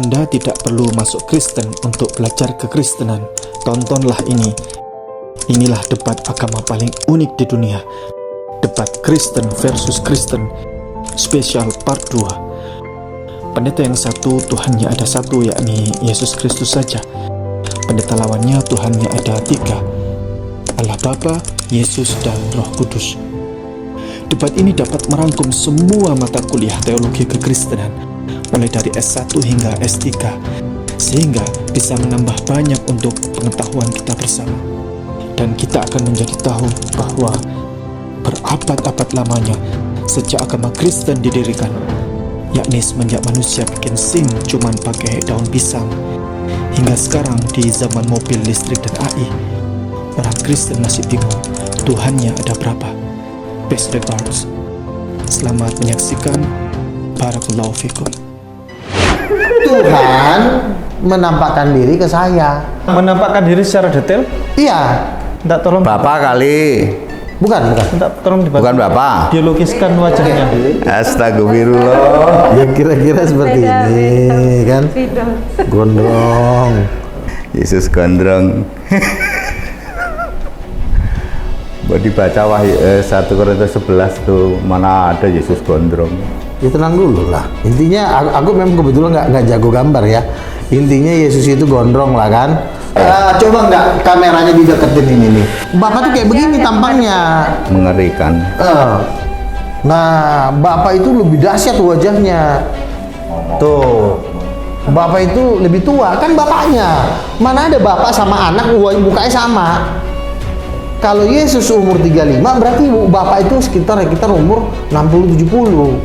Anda tidak perlu masuk Kristen untuk belajar kekristenan. Tontonlah ini. Inilah debat agama paling unik di dunia. Debat Kristen versus Kristen, spesial part 2. Pendeta yang satu Tuhannya ada satu, yakni Yesus Kristus saja. Pendeta lawannya Tuhannya ada 3, Allah Bapa, Yesus, dan Roh Kudus. Debat ini dapat merangkum semua mata kuliah teologi kekristenan, mulai dari S1 hingga S3, sehingga bisa menambah banyak untuk pengetahuan kita bersama. Dan kita akan menjadi tahu bahwa berabad-abad lamanya sejak agama Kristen didirikan, yakni semenjak manusia bikin SIM cuman pakai daun pisang, hingga sekarang di zaman mobil listrik dan AI, orang Kristen masih bingung Tuhannya ada berapa. Best regards. Selamat menyaksikan. Barakallahu fikum. Tuhan menampakkan diri ke saya. Menampakkan diri secara detail? Iya. Tidak, tolong Bapak kali. Bukan. Tidak, tolong dibantu. Bukan Bapak. Dilukiskan wajahnya. Astagfirullah. Ya kira-kira seperti ini kan. Gondrong. Yesus gondrong. Buat dibaca Wahyu 1 Korintus 11 tuh, mana ada Yesus gondrong. Ya tenang dulu lah. Intinya aku memang kebetulan nggak jago gambar ya. Intinya Yesus itu gondrong lah kan. Coba nggak kameranya dideketin ini nih. Bapak tuh kayak begini tampangnya. Mengerikan. Nah, Bapak itu lebih dahsyat wajahnya. Tuh. Bapak itu lebih tua kan bapaknya. Mana ada bapak sama anak mukanya sama. Kalau Yesus umur 35 berarti bapak itu sekitar umur 60-70.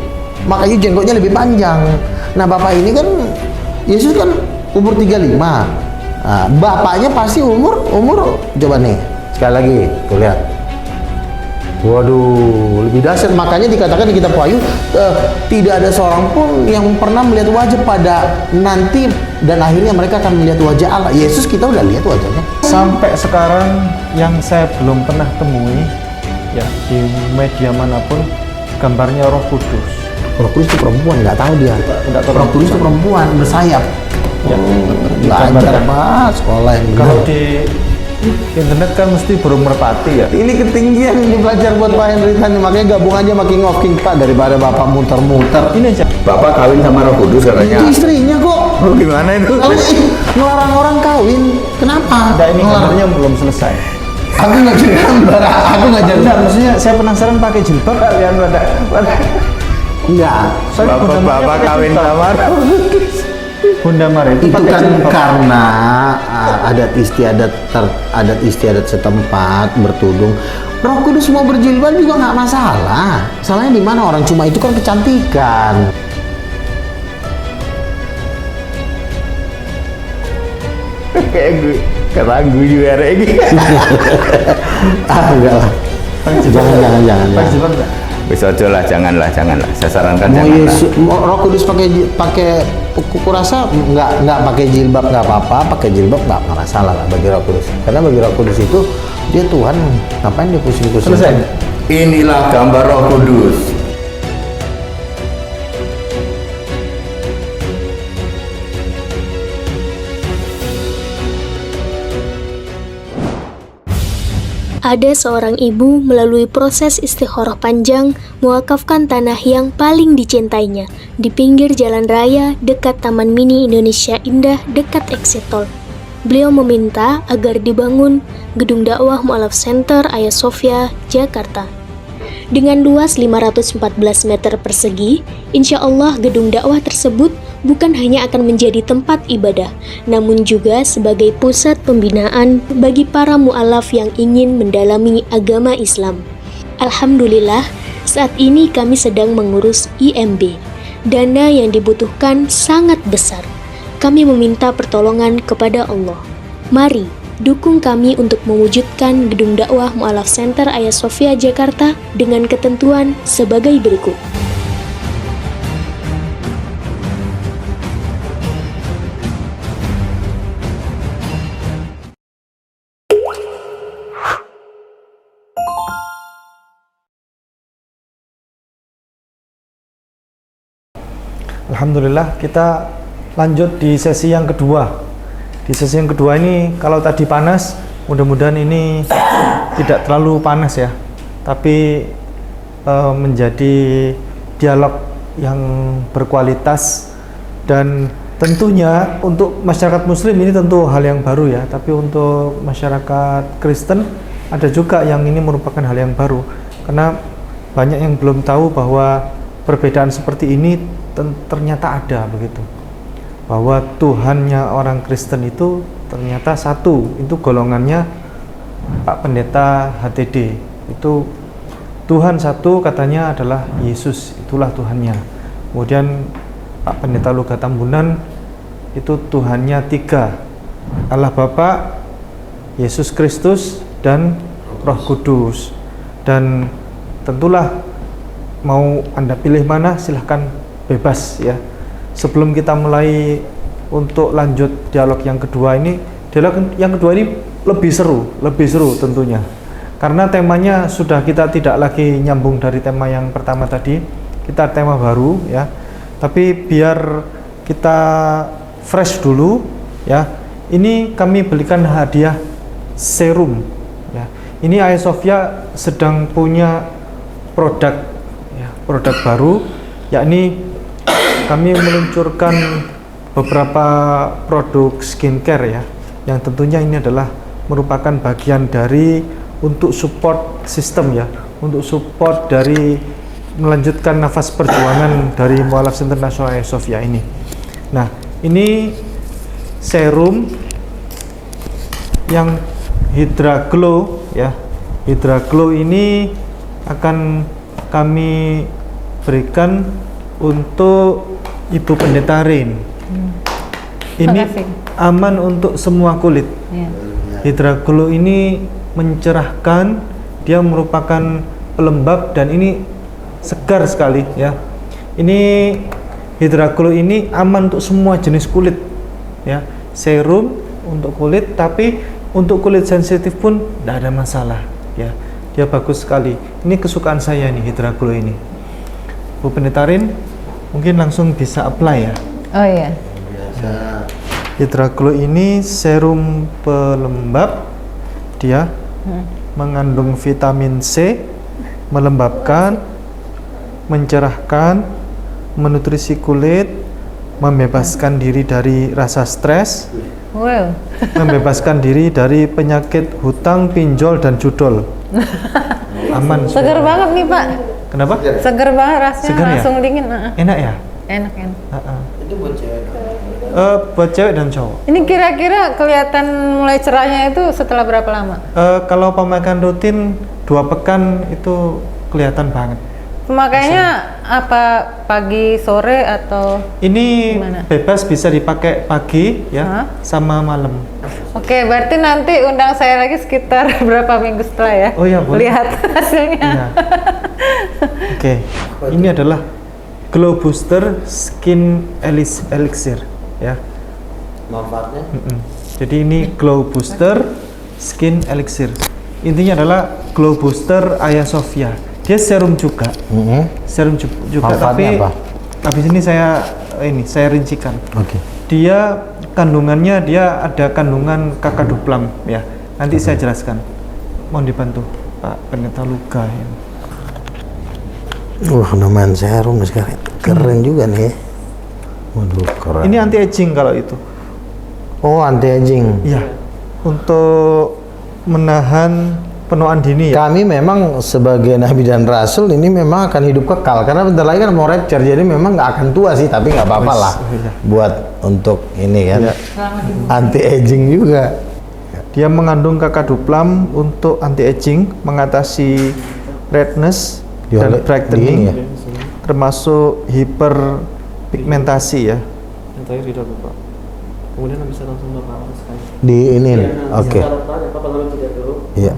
Makanya jenggotnya lebih panjang. Nah, bapak ini kan Yesus kan umur 35. Nah, bapaknya pasti umur coba nih. Sekali lagi, tuh lihat. Waduh, lebih dahsyat. Makanya dikatakan di kitab Wahyu tidak ada seorang pun yang pernah melihat wajah pada nanti dan akhirnya mereka akan melihat wajah Allah. Yesus kita udah lihat wajahnya. Sampai sekarang yang saya belum pernah temui ya di media manapun gambarnya Roh Kudus. Roh Kudus itu perempuan, nggak tahu dia. Nggak tahu. Roh Kudus itu perempuan bersayap. Ya, Belajar Pak, sekolah yang benar. kalau di internet kan mesti burung merpati ya. Ini ketinggian ini belajar buat Pak Henry Tani, makanya gabung aja sama King of King Pak daripada Bapak muter-muter. Ini aja. Bapak kawin sama Roh Kudus katanya. Itu istrinya kok. Oh, gimana itu? Kalau ngelarang orang kawin, kenapa? Nah, ini Ngelarang. gambarnya belum selesai. Aku nggak jadi gambar, aku nggak jadi. Enggak, maksudnya saya penasaran pakai jilbab kalian pada Enggak. Soalnya Bunda Maria Bapak pakai kawin jilbab. sama Roh Kudus. Bunda Maria itu Itu pakai kan jilbab. karena adat istiadat setempat bertudung. Roh Kudus mau berjilbab juga nggak masalah. Salahnya di mana? Orang cuma itu kan kecantikan. Kayak gue keranggu juga ini. Enggak lah. Jangan. Pakai jilbab enggak? Wis aja lah, janganlah. Saya sarankan Mau janganlah. Yesus, Roh Kudus pakai kurasa nggak pakai jilbab nggak apa-apa, pakai jilbab nggak masalah lah bagi Roh Kudus. Karena bagi Roh Kudus itu dia Tuhan, ngapain dia pusing-pusing? Selesai. Inilah gambar Roh Kudus. Ada seorang ibu melalui proses istikharah panjang mewakafkan tanah yang paling dicintainya di pinggir jalan raya dekat Taman Mini Indonesia Indah dekat Exit Tol. Beliau meminta agar dibangun gedung dakwah Mu'alaf Center Hagia Sophia, Jakarta. Dengan luas 514 meter persegi, insya Allah gedung dakwah tersebut bukan hanya akan menjadi tempat ibadah, namun juga sebagai pusat pembinaan bagi para mu'alaf yang ingin mendalami agama Islam. Alhamdulillah, saat ini kami sedang mengurus IMB. Dana yang dibutuhkan sangat besar. Kami meminta pertolongan kepada Allah. Mari, dukung kami untuk mewujudkan gedung dakwah Mu'alaf Center Hagia Sophia, Jakarta dengan ketentuan sebagai berikut. Alhamdulillah kita lanjut di sesi yang kedua. Di sesi yang kedua ini kalau tadi panas, mudah-mudahan ini tidak terlalu panas ya, tapi menjadi dialog yang berkualitas. Dan tentunya untuk masyarakat muslim ini tentu hal yang baru ya, tapi untuk masyarakat Kristen ada juga yang ini merupakan hal yang baru, karena banyak yang belum tahu bahwa perbedaan seperti ini ternyata ada begitu. Bahwa Tuhannya orang Kristen itu ternyata satu, itu golongannya Pak Pendeta HTD. Itu Tuhan satu katanya adalah Yesus, itulah Tuhannya. Kemudian Pak Pendeta Luga Tambunan itu Tuhannya tiga, Allah Bapa, Yesus Kristus, dan Roh Kudus. Dan tentulah mau Anda pilih mana silahkan bebas ya. Sebelum kita mulai untuk lanjut dialog yang kedua ini, dialog yang kedua ini lebih seru tentunya. Karena temanya sudah kita tidak lagi nyambung dari tema yang pertama tadi, kita tema baru ya. Tapi biar kita fresh dulu ya. Ini kami belikan hadiah serum ya. Ini Hagia Sophia sedang punya produk ya, produk baru, yakni kami meluncurkan beberapa produk skincare ya, yang tentunya ini adalah merupakan bagian dari untuk support sistem ya, untuk support dari melanjutkan nafas perjuangan dari Mualaf Internasional Hagia Sophia ini. Nah, ini serum yang Hydra Glow ya. Hydra Glow ini akan kami berikan untuk Ibu Pendeta Rain. Ini aman untuk semua kulit. Hydra Glow ini mencerahkan, dia merupakan pelembab dan ini segar sekali ya. Ini Hydra Glow ini aman untuk semua jenis kulit ya. Serum untuk kulit, tapi untuk kulit sensitif pun tidak ada masalah ya. Dia bagus sekali. Ini kesukaan saya nih Hydra Glow ini. Bu Pendeta Rain mungkin langsung bisa apply ya. Oh iya. Hydra Glow ini serum pelembab, dia mengandung vitamin C, melembabkan, mencerahkan, menutrisi kulit, membebaskan diri dari rasa stres, Wow. membebaskan diri dari penyakit hutang, pinjol, dan judol. Aman. Seger banget nih Pak. Kenapa? Seger banget rasanya, Seger ya? langsung dingin. Enak ya? Enak. Itu buat cewek. Buat cewek dan cowok. Ini kira-kira kelihatan mulai cerahnya itu setelah berapa lama? Kalau pemakaian rutin 2 pekan itu kelihatan banget. Pemakaiannya apa, pagi, sore, atau Ini gimana? bebas, bisa dipakai pagi ya, sama malam. Oke, berarti nanti undang saya lagi sekitar berapa minggu setelah ya? Oh ya, boleh. Lihat hasilnya. Iya. Oke, ini adalah Glow Booster Skin Elixir ya. Manfaatnya? Jadi ini Glow Booster Skin Elixir. Intinya adalah Glow Booster Hagia Sophia. Dia serum juga. Serum juga, tapi Manfaatnya apa? habis ini saya rincikan. Oke. Dia kandungannya, dia ada kandungan kakaduplam ya. Nanti saya jelaskan. Mohon dibantu Pak Pendeta Luga ya. Wah, namanya serum sekarang. Keren juga nih. Waduh, keren. Ini anti aging kalau itu. Oh, anti aging. Iya. Untuk menahan penuaan dini ya. Kami memang sebagai nabi dan rasul ini memang akan hidup kekal karena bentar lagi kan mau rapture, jadi memang nggak akan tua sih, tapi nggak apa-apa lah iya. buat untuk ini kan Iya. anti aging juga. Dia mengandung kakaduplam untuk anti aging, mengatasi redness dan brightening, ya? termasuk hiperpigmentasi ya. Yang terakhir tidak lupa. Kemudian bisa langsung Bapak sekali. Di ini, oke. Bapak lalu tidak dulu. Iya.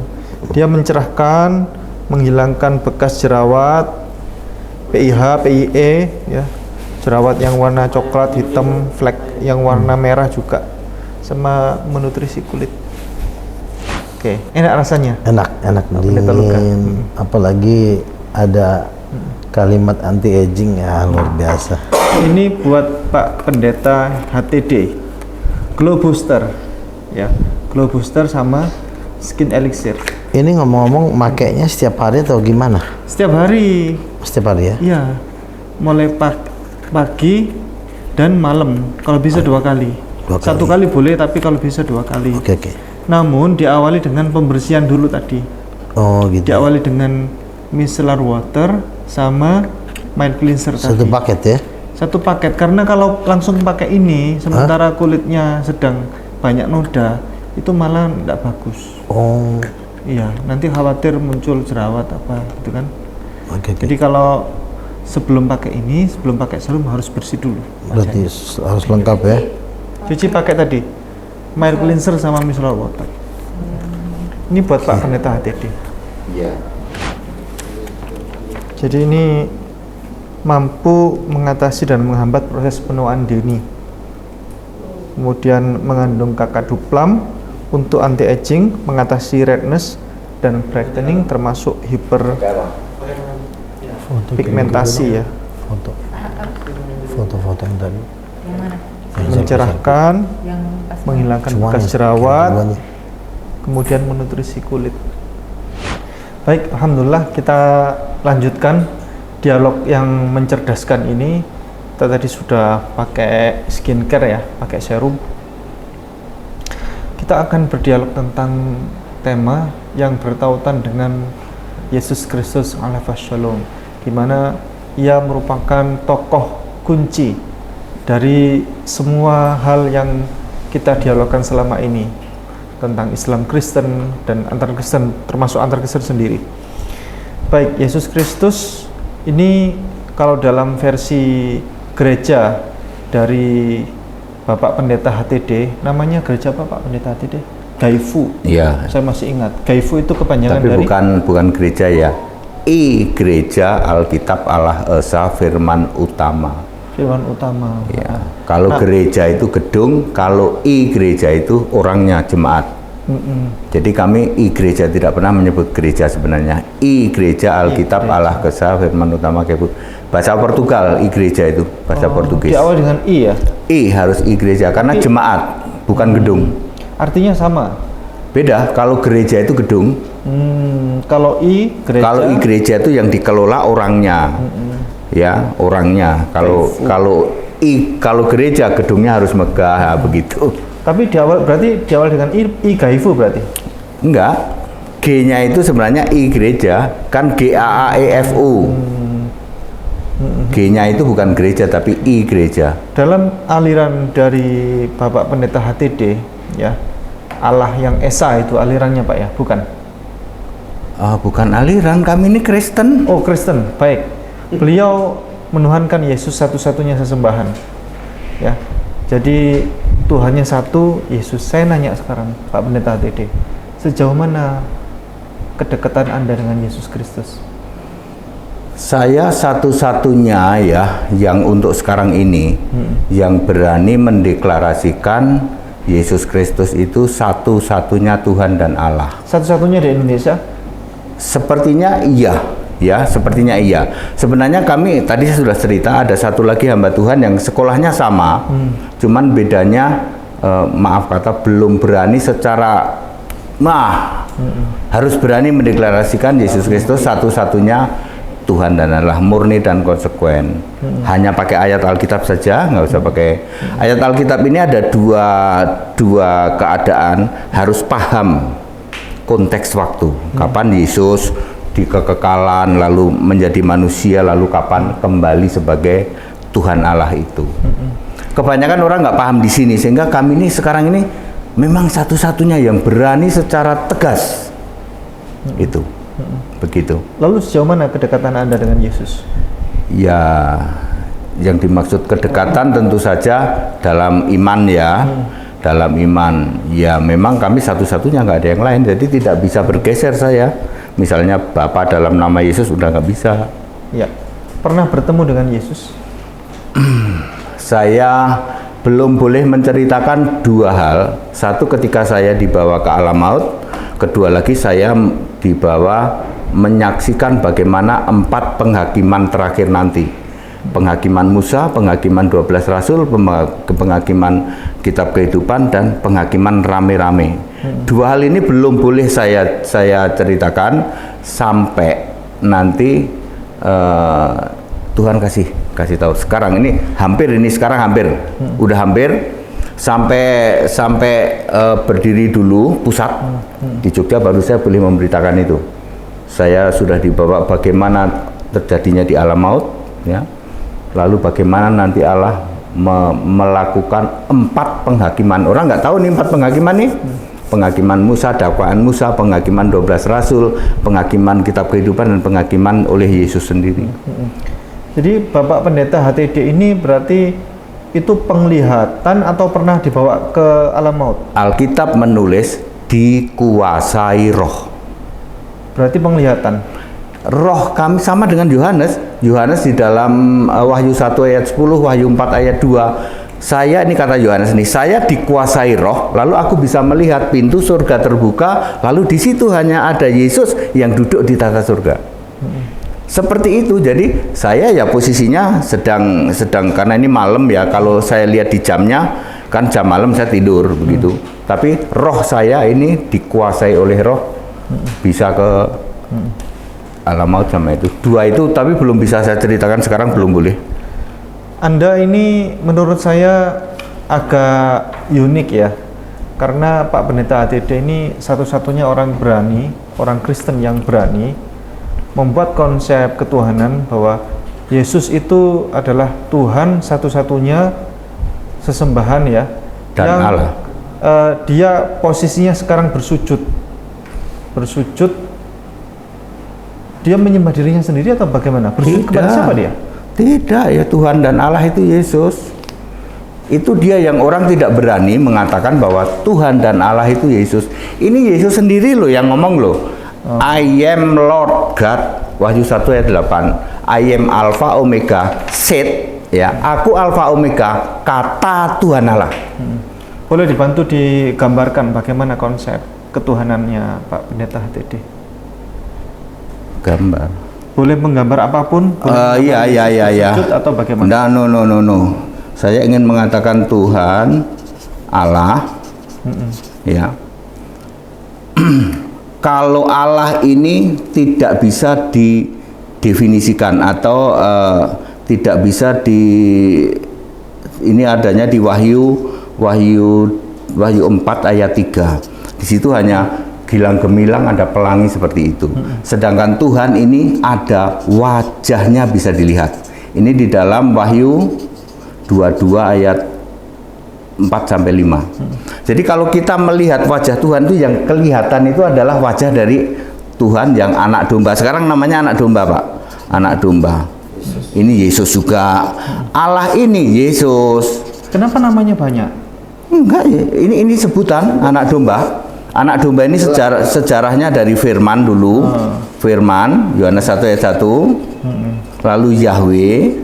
Dia mencerahkan, menghilangkan bekas jerawat, PIH, PIE ya. Jerawat yang warna coklat, hitam, flek yang warna merah juga, sama menutrisi kulit. Oke, enak rasanya. Enak Pendeta Luga. dingin. Apalagi ada kalimat anti aging ya, luar biasa. Ini buat Pak Pendeta HTD, Glow Booster, ya, Glow Booster sama Skin Elixir. Ini ngomong-ngomong makainya setiap hari atau gimana? Setiap hari, Setiap hari ya? ya, mulai pagi dan malam. Kalau bisa 2 kali. Dua Satu kali boleh, tapi kalau bisa 2 kali. Oke, oke. Namun diawali dengan pembersihan dulu tadi. Oh gitu. Diawali dengan micellar water sama mild cleanser Satu tadi. paket ya? Satu paket, karena kalau langsung pakai ini sementara kulitnya sedang banyak noda, itu malah tidak bagus. Oh, Iya, nanti khawatir muncul jerawat apa gitu kan. oke, oke. Jadi kalau sebelum pakai ini, sebelum pakai serum harus bersih dulu. Berarti harus lengkap ya? Cuci pakai tadi mild cleanser sama micellar water. Ini buat Pak Pendeta HTD. Iya. Jadi ini mampu mengatasi dan menghambat proses penuaan dini. Kemudian mengandung kakaduplam untuk anti aging, mengatasi redness dan brightening termasuk hiperpigmentasi ya. Foto yang tadi. Mencerahkan, menghilangkan bekas jerawat, kemudian menutrisi kulit. Baik, alhamdulillah kita lanjutkan dialog yang mencerdaskan ini. Kita tadi sudah pakai skincare ya, pakai serum. Kita akan berdialog tentang tema yang bertautan dengan Yesus Kristus alaihi wassalam, di mana ia merupakan tokoh kunci dari semua hal yang kita dialogkan selama ini tentang Islam Kristen dan antar Kristen, termasuk antar Kristen sendiri. Baik, Yesus Kristus ini kalau dalam versi gereja dari Bapak Pendeta HTD, namanya gereja apa Pak Pendeta HTD? Gaifu. Iya. Saya masih ingat. Gaifu itu kepanjangan Tapi dari bukan gereja ya. Gereja Alkitab Allah Esa Firman Utama. Firman Utama. Ya. Kalau gereja itu gedung, kalau gereja itu orangnya jemaat. Jadi kami gereja tidak pernah menyebut gereja sebenarnya. Gereja Alkitab Allah Esa Firman Utama Gaifu. Bahasa Portugal gereja itu bahasa Portugis. Diawali dengan I ya. Harus gereja karena jemaat bukan gedung. Artinya sama. Beda, kalau gereja itu gedung. Kalau gereja. Kalau gereja itu yang dikelola orangnya. Ya, orangnya. Kalau gereja gedungnya harus megah begitu. Tapi berarti diawali dengan I Gaifu berarti. Enggak. G-nya itu sebenarnya gereja, kan GAAEFU. G-nya itu bukan gereja tapi gereja. Dalam aliran dari Bapak Pendeta HTD ya, Allah yang Esa itu alirannya Pak ya, bukan? Bukan aliran, kami ini Kristen. Oh, Kristen. Baik. Beliau menuhankan Yesus satu-satunya sesembahan. Ya. Jadi Tuhannya satu, Yesus. Saya nanya sekarang Pak Pendeta HTD, sejauh mana kedekatan Anda dengan Yesus Kristus? Saya satu-satunya ya yang untuk sekarang ini yang berani mendeklarasikan Yesus Kristus itu satu-satunya Tuhan dan Allah. Satu-satunya di Indonesia? Sepertinya iya, ya sepertinya iya. Sebenarnya kami tadi saya sudah cerita ada satu lagi hamba Tuhan yang sekolahnya sama, cuman bedanya maaf kata belum berani secara harus berani mendeklarasikan Yesus Kristus satu-satunya Tuhan dan Allah, murni dan konsekuen. Hanya pakai ayat Alkitab saja, nggak usah pakai ayat Alkitab. Ini ada dua keadaan, harus paham konteks waktu. Kapan Yesus di kekekalan, lalu menjadi manusia, lalu kapan kembali sebagai Tuhan Allah itu. Kebanyakan orang nggak paham di sini, sehingga kami ini sekarang ini memang satu-satunya yang berani secara tegas itu. Begitu. Lalu sejauh mana kedekatan Anda dengan Yesus? Ya, yang dimaksud kedekatan tentu saja dalam iman ya. Dalam iman, ya memang kami satu-satunya, nggak ada yang lain. Jadi tidak bisa bergeser saya. Misalnya Bapa dalam nama Yesus udah nggak bisa. Ya. Pernah bertemu dengan Yesus? Saya belum boleh menceritakan dua hal. Satu ketika saya dibawa ke alam maut. Kedua lagi saya dibawa menyaksikan bagaimana 4 penghakiman terakhir nanti. Penghakiman Musa, penghakiman 12 Rasul, penghakiman Kitab Kehidupan, dan penghakiman rame-rame. Dua hal ini belum boleh saya ceritakan sampai nanti Tuhan kasih tahu. Sekarang ini udah hampir sampai berdiri dulu pusat di Jogja, baru saya boleh memberitakan itu. Saya sudah dibawa bagaimana terjadinya di alam maut, ya. Lalu bagaimana nanti Allah melakukan 4 penghakiman. Orang nggak tahu nih 4 penghakiman nih. Penghakiman Musa, dakwaan Musa, penghakiman 12 Rasul, penghakiman Kitab Kehidupan, dan penghakiman oleh Yesus sendiri. Jadi Bapak Pendeta HTD ini berarti itu penglihatan atau pernah dibawa ke alam maut? Alkitab menulis dikuasai roh. Berarti penglihatan. Roh kami sama dengan Yohanes. Yohanes di dalam Wahyu 1 ayat 10, Wahyu 4 ayat 2. Saya, ini kata Yohanes nih, saya dikuasai roh, lalu aku bisa melihat pintu surga terbuka, lalu di situ hanya ada Yesus yang duduk di tata surga. Seperti itu. Jadi saya ya posisinya sedang karena ini malam ya, kalau saya lihat di jamnya kan jam malam saya tidur begitu. Tapi roh saya ini dikuasai oleh roh, bisa ke alam maut sama itu. Dua itu tapi belum bisa saya ceritakan sekarang, belum boleh. Anda ini menurut saya agak unik ya, karena Pak Pendeta HTD ini satu-satunya orang Kristen yang berani membuat konsep ketuhanan bahwa Yesus itu adalah Tuhan satu-satunya sesembahan ya, dan yang Allah. Dia posisinya sekarang bersujud. Dia menyembah dirinya sendiri atau bagaimana? Bersujud kepada siapa dia? Tidak, ya Tuhan dan Allah itu Yesus. Itu dia yang orang tidak berani mengatakan bahwa Tuhan dan Allah itu Yesus. Ini Yesus sendiri loh yang ngomong loh. I am Lord God, Wahyu 1 ayat 8. I am Alpha Omega, said, ya, aku Alpha Omega, kata Tuhan Allah. Boleh dibantu digambarkan bagaimana konsep ketuhanannya Pak Pendeta HTD? Gambar. Boleh menggambar apapun? Iya. Sujud atau bagaimana? No. Saya ingin mengatakan Tuhan Allah, ya. Kalau Allah ini tidak bisa didefinisikan atau tidak bisa ini adanya di Wahyu 4 ayat 3. Di situ hanya gilang gemilang, ada pelangi seperti itu. Sedangkan Tuhan ini ada wajahnya bisa dilihat. Ini di dalam Wahyu 22 ayat 4 sampai 5. Jadi kalau kita melihat wajah Tuhan itu yang kelihatan itu adalah wajah dari Tuhan yang anak domba. Sekarang namanya anak domba, Pak. Anak domba. Ini Yesus juga. Allah ini Yesus. Kenapa namanya banyak? Enggak, ini sebutan anak domba. Anak domba ini sejarahnya dari Firman dulu. Firman, Yohanes 1 ayat 1. Lalu Yahweh,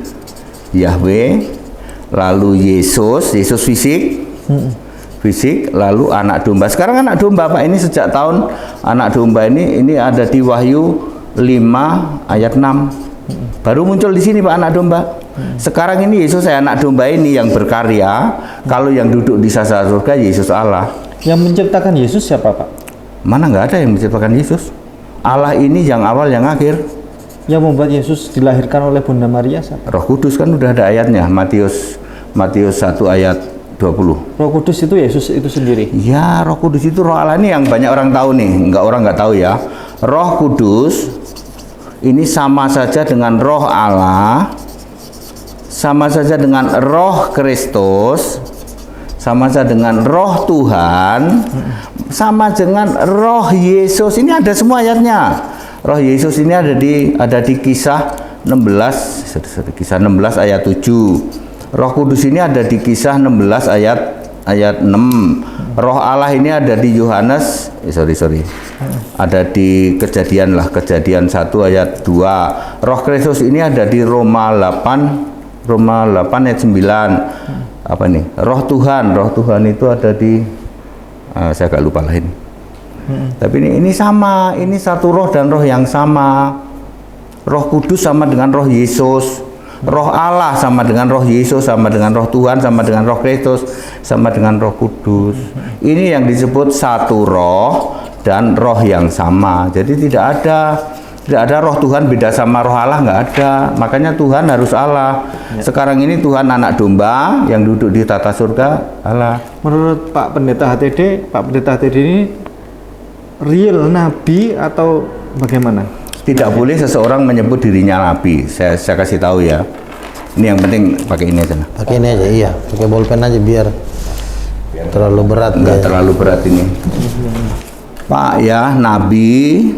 lalu Yesus fisik, lalu anak domba. Sekarang anak domba, Pak, ini sejak tahun anak domba ini ada di Wahyu 5 ayat 6. Baru muncul di sini, Pak, anak domba. Sekarang ini Yesus anak domba ini yang berkarya. Kalau yang duduk di sasa surga Yesus Allah. Yang menciptakan Yesus siapa, Pak? Mana nggak ada yang menciptakan Yesus. Allah ini yang awal yang akhir. Yang membuat Yesus dilahirkan oleh Bunda Maria siapa? Roh Kudus kan udah ada ayatnya, Matius 1 ayat 20. Roh Kudus itu Yesus itu sendiri. Ya, Roh Kudus itu Roh Allah ini yang banyak orang tahu nih. Orang nggak tahu ya. Roh Kudus ini sama saja dengan Roh Allah, sama saja dengan Roh Kristus, sama saja dengan Roh Tuhan, sama dengan Roh Yesus. Ini ada semua ayatnya. Roh Yesus ini ada di Kisah 16, Kisah 16 ayat 7. Roh Kudus ini ada di Kisah 16 ayat 6. Roh Allah ini ada di Yohanes, ada di Kejadian 1 ayat 2. Roh Kristus ini ada di Roma 8 ayat 9. Apa nih? Roh Tuhan itu ada di saya agak lupa lah ini. Tapi ini sama, ini satu roh dan roh yang sama. Roh Kudus sama dengan Roh Yesus. Roh Allah sama dengan roh Yesus, sama dengan roh Tuhan, sama dengan roh Kristus, sama dengan roh kudus. Ini yang disebut satu roh dan roh yang sama. Jadi tidak ada roh Tuhan beda sama roh Allah, nggak ada. Makanya Tuhan harus Allah. Sekarang ini Tuhan anak domba yang duduk di tata surga Allah. Menurut Pak Pendeta HTD ini real nabi atau bagaimana? Tidak boleh seseorang menyebut dirinya nabi. Saya kasih tahu ya. Ini yang penting pakai ini aja. Pakai ini aja, iya. Pakai bolpen aja biar terlalu berat. Enggak terlalu berat ini. Pak ya, nabi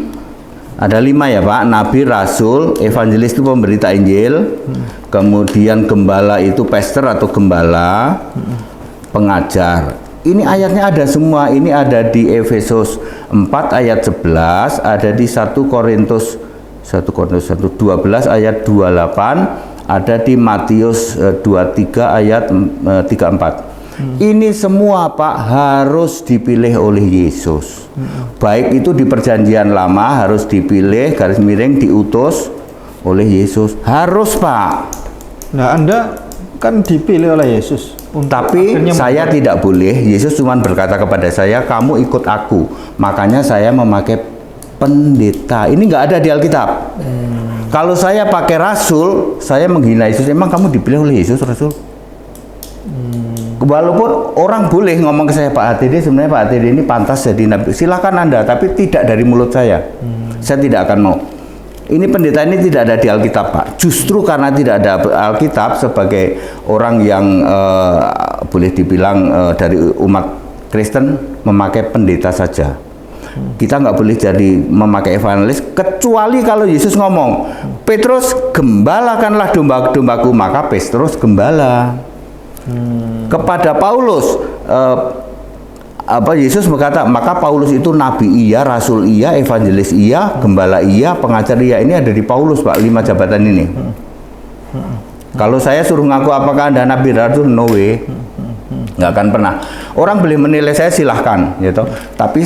ada 5 ya Pak. Nabi, rasul, evangelis itu pemberita Injil. Kemudian gembala itu pastor atau gembala, pengajar. Ini ayatnya ada semua. Ini ada di Efesus 4 ayat 11, ada di 1 Korintus 12 ayat 28, ada di Matius 23 ayat 34. Ini semua Pak harus dipilih oleh Yesus. Baik itu di perjanjian lama harus dipilih, garis miring diutus oleh Yesus. Harus Pak. Nah, Anda kan dipilih oleh Yesus. Tapi saya tidak boleh. Yesus cuma berkata kepada saya, kamu ikut aku. Makanya saya memakai pendeta. Ini nggak ada di Alkitab. Kalau saya pakai rasul, saya menghina Yesus. Emang kamu dipilih oleh Yesus rasul? Walaupun orang boleh ngomong ke saya, Pak HTD, sebenarnya Pak HTD ini pantas jadi nabi. Silakan Anda, tapi tidak dari mulut saya. Saya tidak akan mau. Ini pendeta ini tidak ada di Alkitab Pak. Justru karena tidak ada Alkitab, sebagai orang yang boleh dibilang dari umat Kristen memakai pendeta saja. Kita nggak boleh jadi memakai evangelis kecuali kalau Yesus ngomong, Petrus gembalakanlah domba-dombaku, maka Petrus gembala. Kepada Paulus Yesus berkata, maka Paulus itu nabi iya, rasul iya, evangelis iya, gembala iya, pengajar iya. Ini ada di Paulus Pak, 5 jabatan ini. Kalau saya suruh ngaku apakah Anda nabi rasul, no way, nggak akan pernah. Orang boleh menilai saya, silahkan gitu, tapi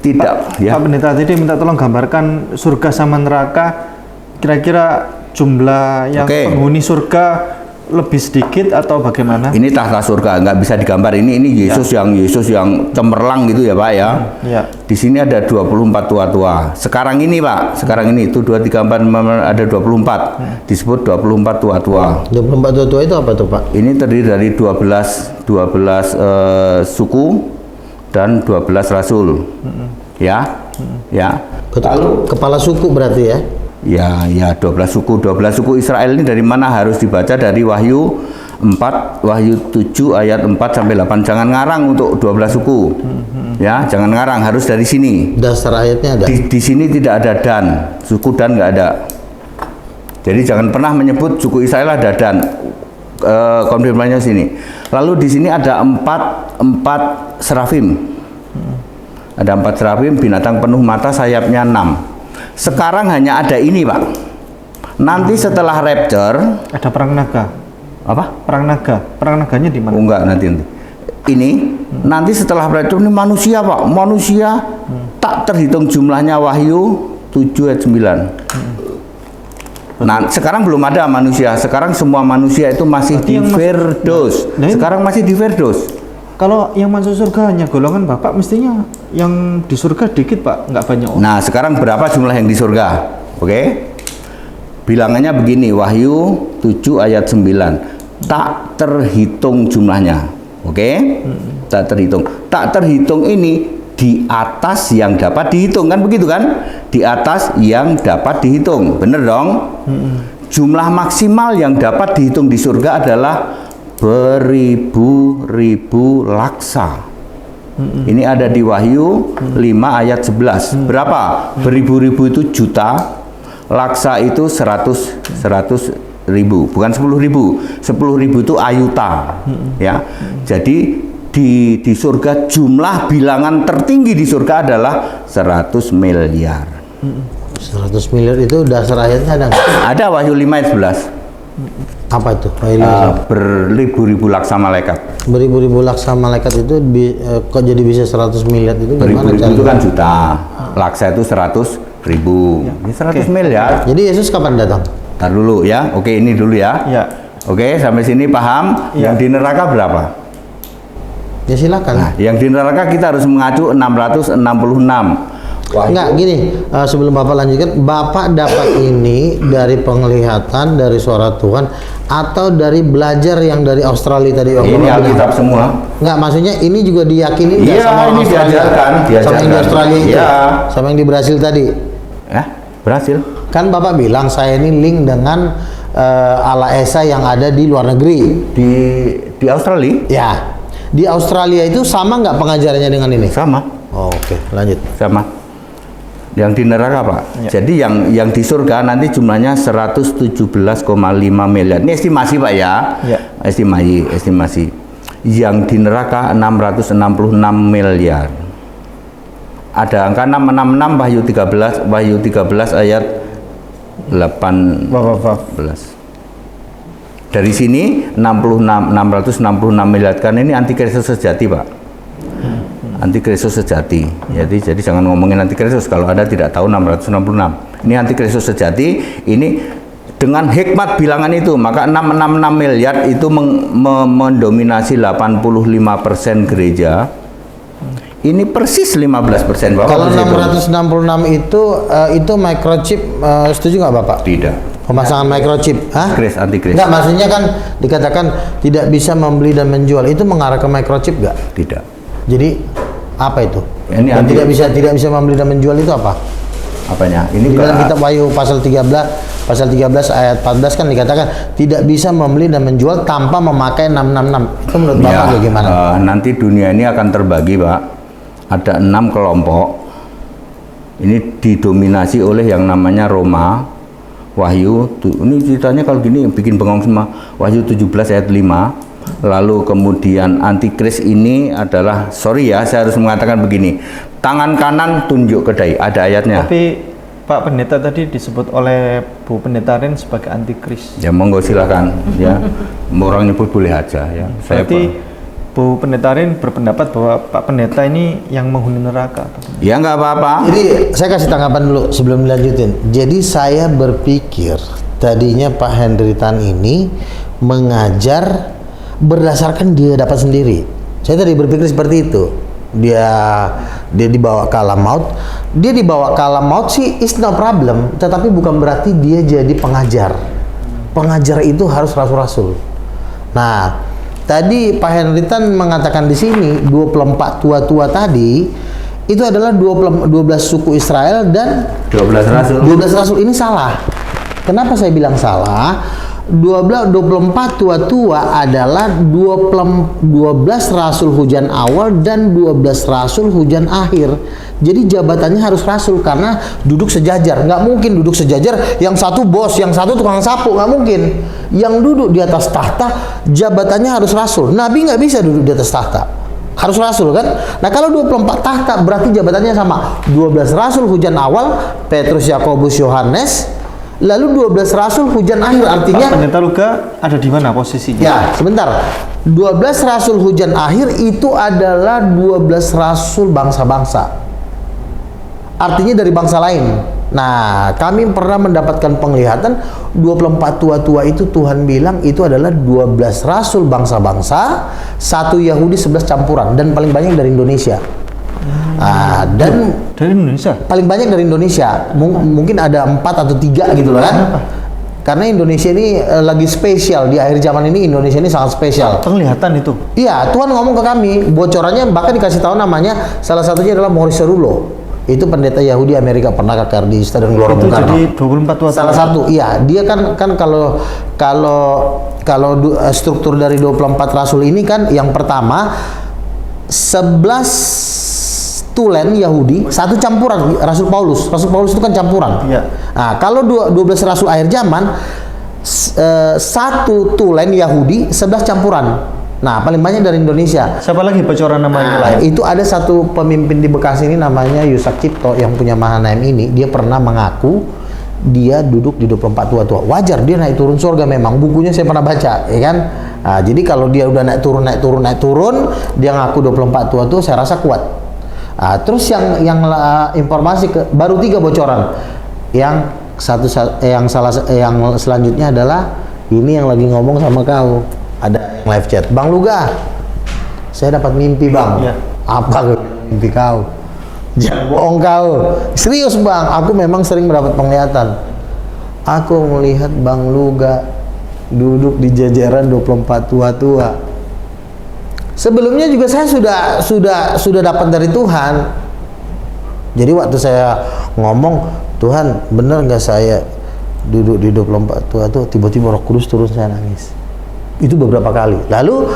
tidak. Pak Pendeta tadi minta tolong gambarkan surga sama neraka, kira-kira jumlah yang penghuni surga lebih sedikit atau bagaimana? Ini tahta surga, nggak bisa digambar. Ini Yesus yang cemerlang gitu ya Pak ya. Di sini ada 24 tua-tua. Sekarang ini Pak, itu 2, 3, 4, ada 24. Disebut 24 tua-tua. 24 tua-tua itu apa tuh Pak? Ini terdiri dari 12 suku dan 12 rasul. Ya. Kepala suku berarti ya? Ya 12 suku Israel ini dari mana harus dibaca? Dari Wahyu 4, Wahyu 7 ayat 4 sampai 8. Jangan ngarang untuk 12 suku. Ya, jangan ngarang, harus dari sini. Dasar ayatnya ada. Di sini tidak ada Dan, suku Dan nggak ada. Jadi jangan pernah menyebut suku Israel ada Dan. Konfirmasinya sini. Lalu di sini ada 4 serafim. Ada 4 serafim, binatang penuh mata, sayapnya 6. Sekarang hanya ada ini Pak. Nanti setelah rapture ada perang naga. Apa? Perang naga. Perang naganya di mana? Oh, enggak, nanti. Ini nanti setelah rapture ini manusia Pak. Manusia tak terhitung jumlahnya, Wahyu 7 ayat 9. Nah, sekarang belum ada manusia. Sekarang semua manusia itu masih di Firdaus. Sekarang masih di Firdaus. Kalau yang masuk surga hanya golongan Bapak, mestinya yang di surga dikit Pak, nggak banyak orang. Nah, sekarang berapa jumlah yang di surga? Oke? Bilangannya begini, Wahyu 7 ayat 9. Tak terhitung jumlahnya. Oke? Tak terhitung. Tak terhitung ini di atas yang dapat dihitung, kan begitu kan? Di atas yang dapat dihitung. Bener dong? Jumlah maksimal yang dapat dihitung di surga adalah beribu-ribu laksa. Ini ada di Wahyu 5 ayat 11. Berapa? Beribu-ribu itu juta, laksa itu 100 ribu, bukan 10 ribu. 10 ribu itu ayuta. Ya. Jadi di surga jumlah bilangan tertinggi di surga adalah 100 miliar. 100 miliar itu dasar ayatnya ada nggak? Ada Wahyu 5 ayat 11. Apa itu? Beribu-ribu laksa malaikat. Beribu-ribu laksa malaikat itu kok jadi bisa 100 miliar itu gimana? Beribu-ribu itu kan juta. Laksa itu 100 ribu. Ya, 100 miliar. Jadi Yesus kapan datang? Tar dulu ya. Oke, ini dulu ya. Ya. Oke, sampai sini paham? Ya. Yang di neraka berapa? Ya silakan. Nah, yang di neraka kita harus mengacu 666. Wah, Enggak, gini, sebelum Bapak lanjutkan, Bapak dapat ini dari penglihatan, dari suara Tuhan, atau dari belajar yang dari Australia tadi? ini Alkitab semua. Enggak, maksudnya ini juga diyakini nggak Iya, sama orang ini Australia? diajarkan, Sama yang di Australia itu? Iya. Sama yang di Brasil tadi? Berhasil. Kan Bapak bilang, saya ini link dengan Ala Esa yang ada di luar negeri. Di Australia Ya, di Australia itu sama nggak pengajarannya dengan ini? sama. Oh, oke, lanjut. Sama. Yang di neraka, Pak. Ya. Jadi yang di surga nanti jumlahnya 117,5 miliar. Ini estimasi, Pak ya. Ya. Estimasi. Yang di neraka 666 miliar. Ada angka 666 Wahyu 13 ayat 18. Dari sini 666 miliar, karena ini antikristus sejati, Pak. Antikristus sejati. Jadi jangan ngomongin antikristus kalau Anda tidak tahu 666. Ini antikristus sejati. Ini dengan hikmat bilangan itu, maka 666 miliar itu mendominasi 85% gereja. Ini persis 15%, Bapak. Kalau bisa hitung. 666 itu microchip, setuju nggak Bapak? Tidak. Pemasangan microchip, Antikris. Enggak, maksudnya kan dikatakan tidak bisa membeli dan menjual, itu mengarah ke microchip nggak? Tidak. Jadi apa itu? Ini Dan anti- tidak bisa membeli dan menjual itu apa? Apanya? Ini Di dalam ke- kitab Wahyu pasal 13 ayat 14 kan dikatakan tidak bisa membeli dan menjual tanpa memakai 666. Itu menurut Bapak bagaimana? Nanti dunia ini akan terbagi, Pak. Ada 6 kelompok. Ini didominasi oleh yang namanya Roma. Ini ceritanya kalau gini bikin bengong semua. Wahyu 17 ayat 5. Lalu kemudian antikris ini adalah, sorry ya, saya harus mengatakan begini. Tangan kanan tunjuk ke dai, ada ayatnya. Tapi Pak Pendeta tadi disebut oleh Bu Pendeta Ren sebagai antikris. Ya monggo silakan ya. Orang nyebut boleh aja ya. Berarti Bu Pendeta Ren berpendapat bahwa Pak Pendeta ini yang menghuni neraka. Ya nggak apa-apa. Jadi saya kasih tanggapan dulu sebelum dilanjutin. Jadi saya berpikir tadinya Pak Henry Tan ini mengajar berdasarkan dia dapat sendiri. Saya tadi berpikir seperti itu. Dia dibawa ke alam maut. Dia dibawa ke alam maut sih is no problem, tetapi bukan berarti dia jadi pengajar. Pengajar itu harus rasul-rasul. Nah, tadi Pak Henry Tan mengatakan di sini 24 tua-tua tadi itu adalah 12 suku Israel dan 12 rasul. 12 rasul ini salah. Kenapa saya bilang salah? 24 tua-tua adalah 12 rasul hujan awal dan 12 rasul hujan akhir. Jadi jabatannya harus rasul karena duduk sejajar. Nggak mungkin duduk sejajar yang satu bos, yang satu tukang sapu, nggak mungkin. Yang duduk di atas tahta jabatannya harus rasul. Nabi nggak bisa duduk di atas tahta. Harus rasul kan? Nah kalau 24 tahta berarti jabatannya sama. 12 rasul hujan awal, Petrus, Yakobus, Yohanes. Lalu 12 rasul hujan akhir, artinya Pak Pendeta Luka ada di mana posisinya? ya sebentar, 12 rasul hujan akhir itu adalah 12 rasul bangsa-bangsa, artinya dari bangsa lain. Nah kami pernah mendapatkan penglihatan 24 tua-tua itu Tuhan bilang itu adalah 12 rasul bangsa-bangsa, 1 Yahudi, 11 campuran, dan paling banyak dari Indonesia. Dan Dari Indonesia? paling banyak dari Indonesia. Mungkin ada 4 atau 3 gitu loh kan. Karena Indonesia ini lagi spesial di akhir zaman ini. Indonesia ini sangat spesial. Penglihatan itu. Iya, Tuhan ngomong ke kami, bocorannya bahkan dikasih tahu namanya, salah satunya adalah Maurice Cerullo. Itu pendeta Yahudi Amerika, pernah ke Kardista dan Gelora Itu Bung Karno. jadi 24 tua. Salah satu, iya, dia kan kalau struktur dari 24 rasul ini kan yang pertama 11 tulen Yahudi, 1 campuran Rasul Paulus. Rasul Paulus itu kan campuran. Iya. Nah, kalau 12 rasul akhir zaman 1 tulen Yahudi, 11 campuran. Nah, paling banyak dari Indonesia. Siapa lagi bocoran namanya lain? Itu ada satu pemimpin di Bekasi ini namanya Yusak Cipto yang punya Mahanaim ini. Dia pernah mengaku dia duduk di 24 tua-tua. Wajar dia naik turun surga memang. Bukunya saya pernah baca, ya kan? Nah, jadi kalau dia udah naik turun, dia ngaku 24 tua-tua, saya rasa kuat. Terus yang informasi baru 3 bocoran. Yang yang selanjutnya adalah ini yang lagi ngomong sama kau. Ada yang live chat. Bang Luga, saya dapat mimpi bang. Ya. Apa mimpi kau? Jangan bohong kau. Serius bang, aku memang sering mendapat penglihatan. Aku melihat Bang Luga duduk di jajaran 24 tua-tua. Sebelumnya juga saya sudah dapat dari Tuhan. Jadi waktu saya ngomong, Tuhan bener nggak saya duduk di 24 tua-tua, tiba-tiba Roh Kudus turun, saya nangis. Itu beberapa kali. Lalu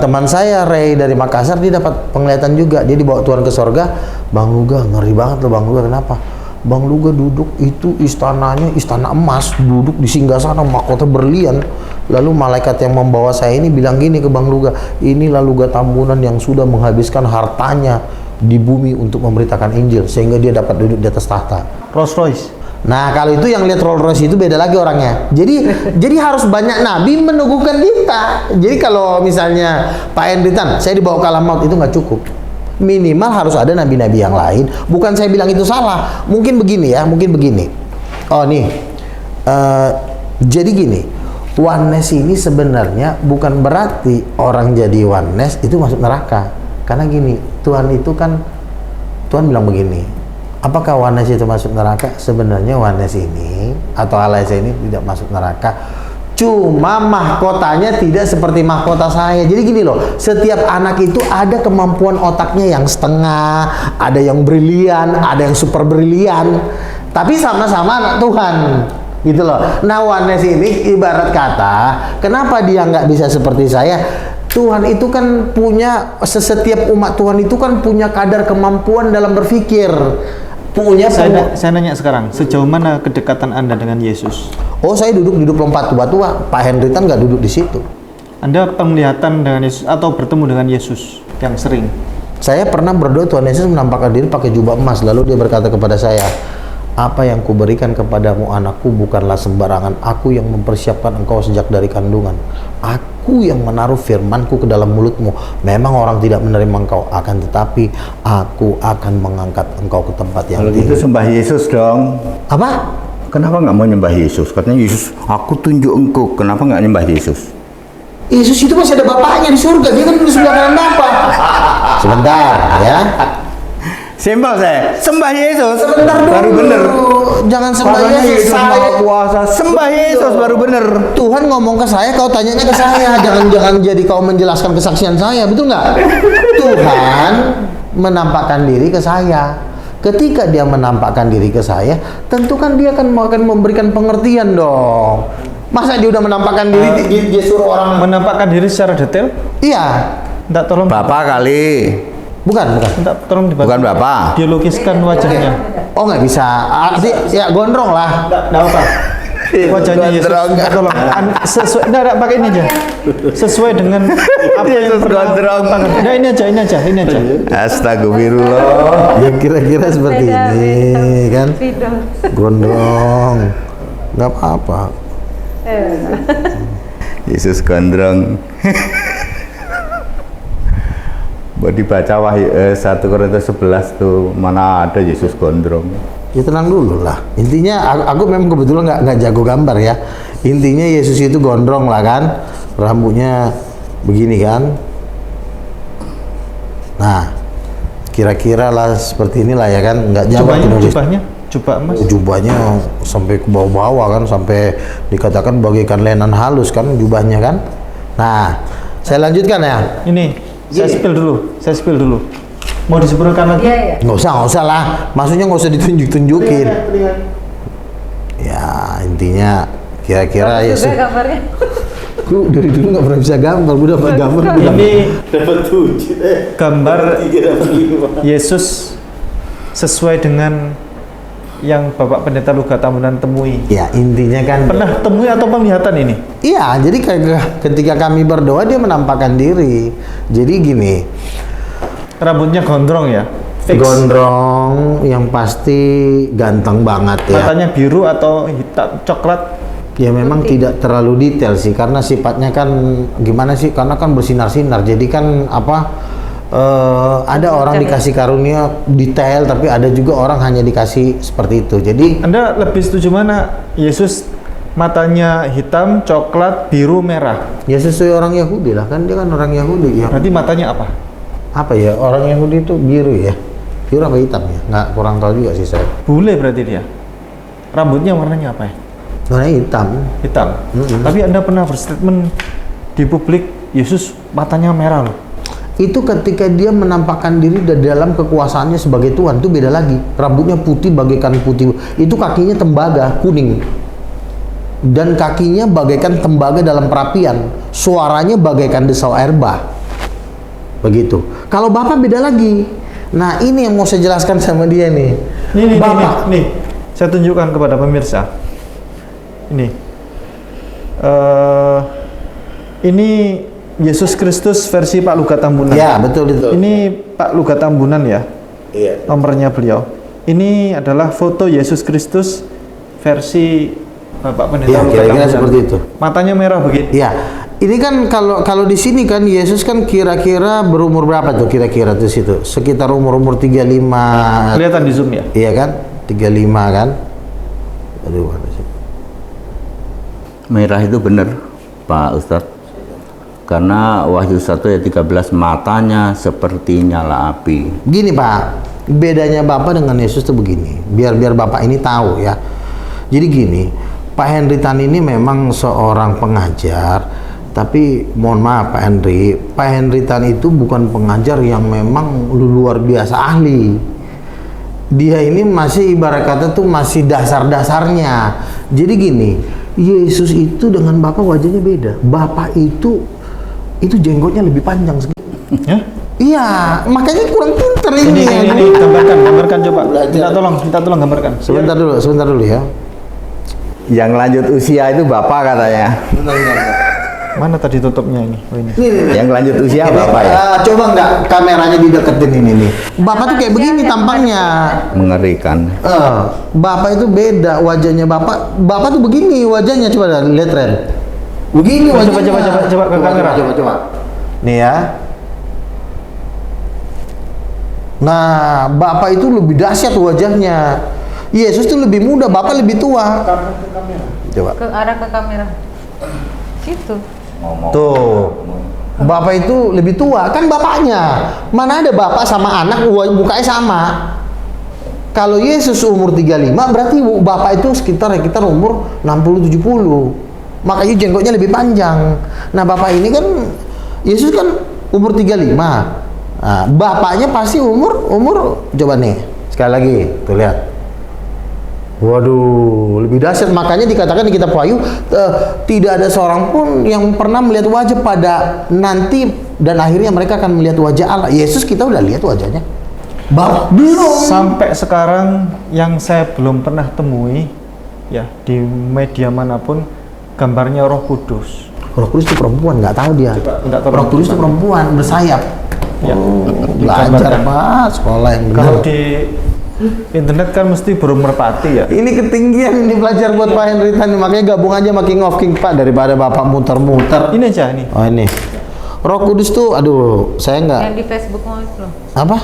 teman saya Ray dari Makassar, dia dapat penglihatan juga. Dia dibawa Tuhan ke sorga. Bang Luga, ngeri banget loh Bang Luga. Kenapa? Bang Luga duduk itu istananya istana emas, duduk di singgasana mahkota berlian. Lalu malaikat yang membawa saya ini bilang gini ke Bang Luga, inilah Luga Tambunan yang sudah menghabiskan hartanya di bumi untuk memberitakan Injil, sehingga dia dapat duduk di atas tahta. Rolls Royce. Nah, kalau itu yang lihat Rolls Royce itu beda lagi orangnya. Jadi harus banyak nabi meneguhkan kita. Jadi kalau misalnya Pak Hendritan, saya dibawa ke alam maut, itu nggak cukup. Minimal harus ada nabi-nabi yang lain. Bukan saya bilang itu salah. Mungkin begini ya, mungkin begini. Oh nih, jadi gini, oneness ini sebenarnya bukan berarti orang jadi oneness itu masuk neraka. Karena gini, Tuhan itu kan, Tuhan bilang begini, apakah oneness itu masuk neraka? Sebenarnya oneness ini atau ALS ini tidak masuk neraka. Cuma mahkotanya tidak seperti mahkota saya. Jadi gini loh, setiap anak itu ada kemampuan otaknya yang setengah, ada yang brilian, ada yang super brilian, tapi sama-sama anak Tuhan, gitu loh. Nah, oneness ini ibarat kata, kenapa dia nggak bisa seperti saya? Tuhan itu kan punya, setiap umat Tuhan itu kan punya kadar kemampuan dalam berpikir. Saya nanya sekarang, sejauh mana kedekatan Anda dengan Yesus? Oh, saya duduk di 24 tua-tua. Pak Hendritan nggak duduk di situ. Anda penglihatan dengan Yesus atau bertemu dengan Yesus yang sering? Saya pernah berdoa, Tuhan Yesus menampakkan diri pakai jubah emas. Lalu dia berkata kepada saya, apa yang kuberikan kepadamu anakku bukanlah sembarangan. Aku yang mempersiapkan engkau sejak dari kandungan. Aku yang menaruh firmanku ke dalam mulutmu. Memang orang tidak menerima engkau, akan tetapi aku akan mengangkat engkau ke tempat yang Kalau tinggi. gitu sembah Yesus dong. Apa? Kenapa nggak mau nyembah Yesus? Katanya Yesus, aku tunjuk engkau. Kenapa nggak nyembah Yesus? Yesus itu masih ada bapaknya di surga. Dia kan di sebelah kanan Bapa. Sebentar ya. Simpel saya, sembah Yesus. Sebentar dulu. Baru bener. Jangan sembah Makanya Yesus. Maha Kuasa. Sembah Yesus baru bener. Tuhan ngomong ke saya, kau tanyanya ke saya. Jangan jadi kau menjelaskan kesaksian saya, betul nggak? Tuhan menampakkan diri ke saya. Ketika dia menampakkan diri ke saya, tentu kan dia akan memberikan pengertian dong. Masa dia udah menampakkan diri, dia suruh orang Menampakkan diri secara detail? Iya. Enggak, tolong. Bapak kali. Bukan. Enggak, tolong dibantu. Bukan Bapak. Dilukiskan wajahnya. Oh, nggak bisa. Ya gondrong lah. Enggak apa. Wajahnya Yesus. Tolong. Sesuai, enggak pakai ini aja. Sesuai dengan apa yang gondrong. Nah, ini aja. Astagfirullah. Ya kira-kira seperti ini kan. Gondrong. Nggak apa-apa. Yesus gondrong. Buat dibaca Wahyu 1 Korintus 11 tuh, mana ada Yesus gondrong. Ya tenang dulu lah. Intinya aku memang kebetulan nggak jago gambar ya. Intinya Yesus itu gondrong lah kan, rambutnya begini kan. Nah, kira-kira lah seperti inilah ya kan, nggak jago. Jubah emas. Jubahnya sampai ke bawah-bawah kan, sampai dikatakan bagaikan lenan halus kan jubahnya kan. Nah, saya lanjutkan ya. Ini, saya spill dulu. Mau disebutkan lagi? Iya. Nggak usah lah. Maksudnya nggak usah ditunjuk-tunjukin. Ya intinya kira-kira ya sih. Gambarnya. Gue dari dulu nggak pernah bisa gambar. Gue dapat gambar. Ini gambar Yesus sesuai dengan yang Bapak Pendeta Luga Tambunan temui. Ya intinya kan. Pernah temui atau penglihatan ini? Iya, jadi ketika kami berdoa dia menampakkan diri. Jadi gini. Rambutnya gondrong ya? Fix. Gondrong, yang pasti ganteng banget ya. Matanya biru atau hitam, coklat? Ya memang tidak terlalu detail sih, karena sifatnya kan gimana sih? Karena kan bersinar-sinar, jadi kan apa? Ada orang dikasih karunia detail, tapi ada juga orang hanya dikasih seperti itu. Jadi Anda lebih setuju mana? Yesus matanya hitam, coklat, biru, merah. ya sesuai orang Yahudi lah, kan dia kan orang Yahudi ya. Berarti matanya apa? Apa ya, orang Yahudi itu biru ya? Biru apa hitam ya? Nggak, kurang tahu juga sih saya. Bule berarti dia. Rambutnya warnanya apa ya? Warnanya hitam. Hitam. Tapi Anda pernah berstatement di publik, Yesus matanya merah loh. Itu ketika dia menampakkan diri dalam kekuasaannya sebagai Tuhan, itu beda lagi. Rambutnya putih bagaikan putih. Itu kakinya tembaga kuning. Dan kakinya bagaikan tembaga dalam perapian. Suaranya bagaikan desau air bah. Begitu. Kalau Bapak beda lagi. Nah, ini yang mau saya jelaskan sama dia nih. Nih, Bapak. nih. Saya tunjukkan kepada pemirsa. Ini Yesus Kristus versi Pak Lugat Tambunan. Ya, betul itu. Ini Pak Lugat Tambunan ya. Iya. Nomornya beliau. Ini adalah foto Yesus Kristus versi Bapak Pendeta Iya, Lugat kira-kira Tambunan. seperti itu. Matanya merah begitu. Ya, ini kan kalau di sini kan Yesus kan kira-kira berumur berapa tuh kira-kira tuh situ? Sekitar umur 35. Kelihatan di zoom ya. Iya kan? 35 kan? Aduh, mana sih? Merah itu benar, Pak Ustadz. Karena Wahyu 1 ayat 13, matanya seperti nyala api. Gini Pak, bedanya Bapak dengan Yesus tuh begini. Biar Bapak ini tahu ya. Jadi gini, Pak Henry Tan ini memang seorang pengajar, tapi mohon maaf Pak Henry Tan itu bukan pengajar yang memang luar biasa ahli. Dia ini masih ibarat kata tuh masih dasar-dasarnya. Jadi gini, Yesus itu dengan Bapak wajahnya beda. Bapak itu jenggotnya lebih panjang sedikit. Ya? Iya, makanya kurang pinter ini. Ini gambarkan coba. Minta tolong gambarkan. Sebentar dulu ya. Yang lanjut usia itu Bapak katanya. Mana tadi tutupnya ini? Oh, ini. Yang lanjut usia Bapak ya? Coba nggak kameranya dideketin ini nih. Bapak tuh kayak begini tampangnya. Mengerikan. Bapak itu beda wajahnya. Bapak tuh begini wajahnya, coba lihat Ren. Begini wajahnya. Coba ke kamera. Coba. Nih ya. Nah, Bapak itu lebih dahsyat wajahnya. Yesus tuh lebih muda, Bapak lebih tua. Coba. Ke arah ke kamera. Situ. Tuh. Bapak itu lebih tua, kan bapaknya. Mana ada bapak sama anak mukanya sama. Kalau Yesus umur 35, berarti bapak itu sekitar umur 60-70. Makanya jenggotnya lebih panjang. Nah, bapak ini kan Yesus kan umur 35. Nah, bapaknya pasti umur coba nih. Sekali lagi, tuh lihat. Waduh, lebih dahsyat. Makanya dikatakan di kitab Wahyu tidak ada seorang pun yang pernah melihat wajah pada nanti dan akhirnya mereka akan melihat wajah Allah. Yesus kita udah lihat wajahnya. Belum. Sampai sekarang yang saya belum pernah temui ya di media manapun gambarnya Roh Kudus. Roh Kudus itu perempuan, nggak tahu dia. Minta tolong Roh Kudus itu perempuan bersayap. Ya. Belajar Pak, sekolah yang benar. Kalau di internet kan mesti burung merpati ya. Ini ketinggian ini belajar buat Pak Henry Tan, makanya gabung aja sama King of King Pak daripada Bapak muter-muter. Ini aja nih. Oh ini. Roh Kudus tuh, aduh, saya nggak. Yang di Facebook mau itu loh. Apa?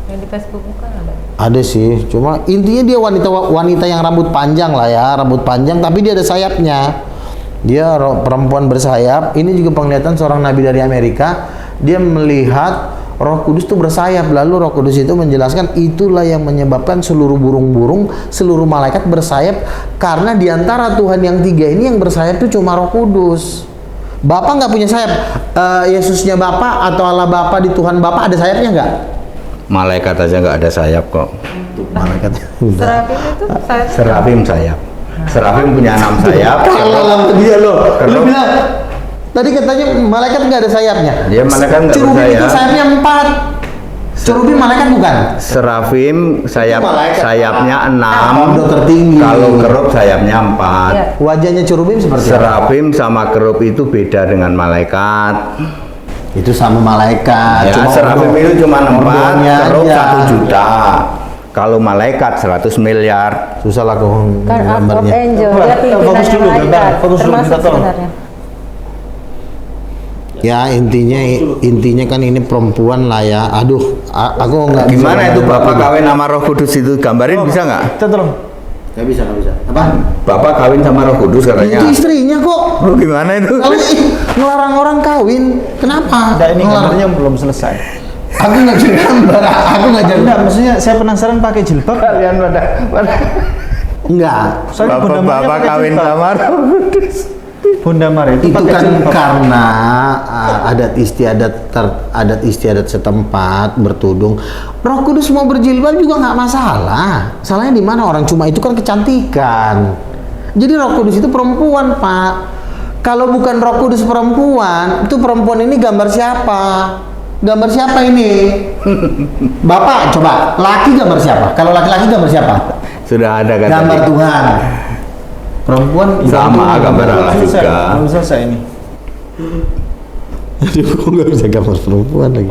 Yang di Facebook bukan ada. Ada sih, cuma intinya dia wanita yang rambut panjang lah ya, rambut panjang tapi dia ada sayapnya. Dia perempuan bersayap. Ini juga penglihatan seorang nabi dari Amerika. Dia melihat Roh Kudus itu bersayap, lalu Roh Kudus itu menjelaskan itulah yang menyebabkan seluruh burung-burung, seluruh malaikat bersayap karena diantara Tuhan yang tiga ini yang bersayap itu cuma Roh Kudus. Bapak nggak punya sayap. Yesusnya Bapak atau Allah Bapak di Tuhan Bapak ada sayapnya nggak? Malaikat aja nggak ada sayap kok. Malaikat. Serafim itu saya. Serafim sayap. Serafim punya 6 sayap. Kalau dia loh, lu bilang tadi katanya malaikat nggak ada sayapnya. Dia malaikat nggak Cherubim bersayap. itu sayapnya 4. Cherubim malaikat bukan? Serafim sayapnya 6. Udah tertinggi. Kalau kerub sayapnya 4. Iya. Wajahnya cherubim seperti apa? Serafim sama kerub itu beda dengan malaikat. Itu sama malaikat. Ya, serafim itu cuma 4, ordonya kerub aja. 1 juta. Kalau malaikat 100 miliar. Susah lah kok Kan Ark of gambarnya. Angel, Coba, dia fokus pimpinannya dulu, malaikat. fokus dulu, Termasuk minta tolong. sebenarnya. Ya intinya kan ini perempuan lah ya. Aduh, aku nggak bisa Gimana itu ngomong Bapak apa. kawin sama Roh Kudus itu? Gambarin bisa nggak? Kita tolong. Nggak bisa. Apa? Bapak kawin sama Roh Kudus katanya. Itu istrinya kok. Oh, gimana itu? Kalau ngelarang orang kawin, kenapa? Nah, ini Ngelarang. gambarnya belum selesai. Aku nggak bisa gambar. Aku nggak jadi. Enggak, maksudnya saya penasaran pakai jilbab. Kalian pada Enggak. Soalnya Bunda Maria Bapak pakai kawin jilbab. sama Roh Kudus. Bunda Maria itu Itu pakai kan jilbab. karena adat istiadat setempat bertudung. Roh Kudus mau berjilbab juga nggak masalah. Salahnya di mana? Orang cuma itu kan kecantikan. Jadi Roh Kudus itu perempuan, Pak. Kalau bukan Roh Kudus perempuan, itu perempuan ini gambar siapa? Gambar siapa ini? Bapak coba, laki gambar siapa? Kalau laki-laki gambar siapa? Sudah ada kan? Gambar tadi? Tuhan. Perempuan Sama gambar Allah Belum selesai, juga. belum selesai ini. Aduh, kok nggak bisa gambar perempuan lagi?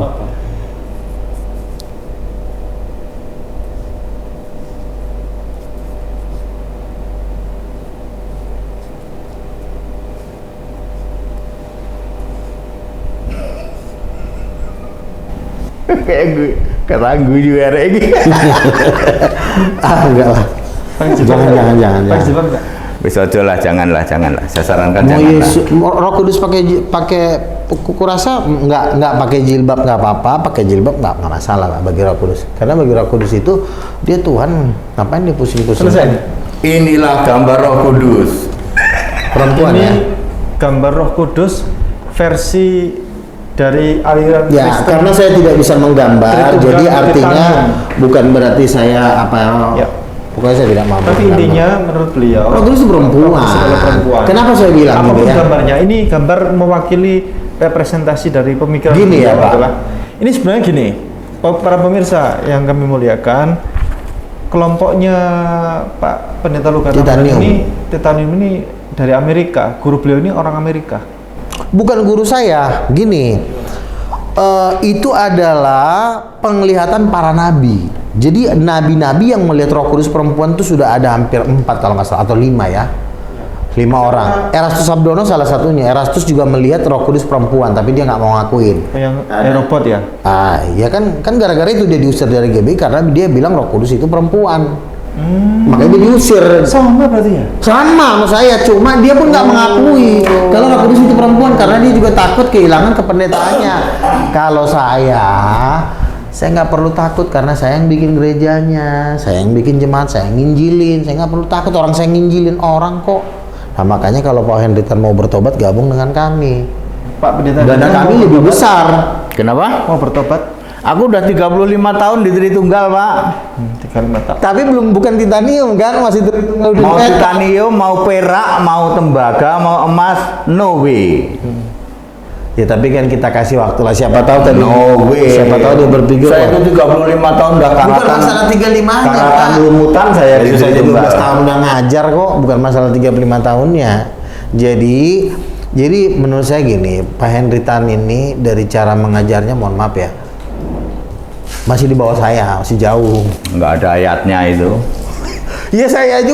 Kayak gue keranggu juga ini. Enggak lah. Pakai jilbab Jangan. Pakai jilbab enggak? Bisa aja lah, janganlah. Saya sarankan Mau janganlah. Yesus, Roh Kudus pakai kurasa nggak pakai jilbab nggak apa-apa, pakai jilbab nggak masalah Pak, bagi Roh Kudus. Karena bagi Roh Kudus itu dia Tuhan, ngapain dia pusing-pusing? Selesai. Inilah gambar Roh Kudus. Perempuan Ini ya. gambar Roh Kudus versi dari aliran Ya, Kristen. karena saya tidak bisa menggambar, Tritunggal jadi artinya Tritunggal. bukan berarti saya apa Ya. pokoknya saya tidak mampu. Tapi menggambar. intinya menurut beliau Roh Kudus itu perempuan. Roh Kudus adalah perempuan. Kenapa saya bilang apapun gitu ya? gambarnya, ini gambar mewakili representasi dari pemikiran Gini ya, beliau Pak. adalah- ini sebenarnya gini, para pemirsa yang kami muliakan, kelompoknya Pak Pendeta Luka Titanium. Titanium ini dari Amerika. Guru beliau ini orang Amerika. Bukan guru saya, gini. Itu adalah penglihatan para nabi. Jadi nabi-nabi yang melihat Roh Kudus perempuan itu sudah ada hampir 4 kalau nggak salah, atau 5 ya. 5 orang. Erastus Abdono salah satunya. Erastus juga melihat Roh Kudus perempuan, tapi dia nggak mau ngakuin. Yang robot ya. Ya kan gara-gara itu dia diusir dari GBI karena dia bilang Roh Kudus itu perempuan. Makanya dia diusir. Sama berarti ya? Sama saya, cuma dia pun nggak mengakui kalau Roh Kudus itu perempuan karena dia juga takut kehilangan kependetaannya. Kalau saya nggak perlu takut karena saya yang bikin gerejanya, saya yang bikin jemaat, saya yang nginjilin, saya nggak perlu takut, orang saya nginjilin orang kok. Nah makanya kalau Pak Hendritan mau bertobat gabung dengan kami. Pak Pendeta Dana kami lebih besar. Kenapa? mau bertobat Aku udah 35 tahun di Tritunggal, Pak. 35 tahun. Tapi bukan titanium kan, masih Tritunggal Mau duet. titanium, mau perak, mau tembaga, mau emas, no way. Ya tapi kan kita kasih waktu lah, siapa tahu tadi. No way. Siapa tahu dia berpikir. Saya "Wah, itu 35 tahun udah bukan karatan. masalah 35-nya, Karatan Pak. lumutan saya di Saya Tritunggal. 12 tahun udah ngajar kok, bukan masalah 35 tahunnya. Jadi menurut saya gini, Pak Hendritan ini dari cara mengajarnya, mohon maaf ya, masih di bawah saya, masih jauh. Nggak ada ayatnya itu. Ya saya aja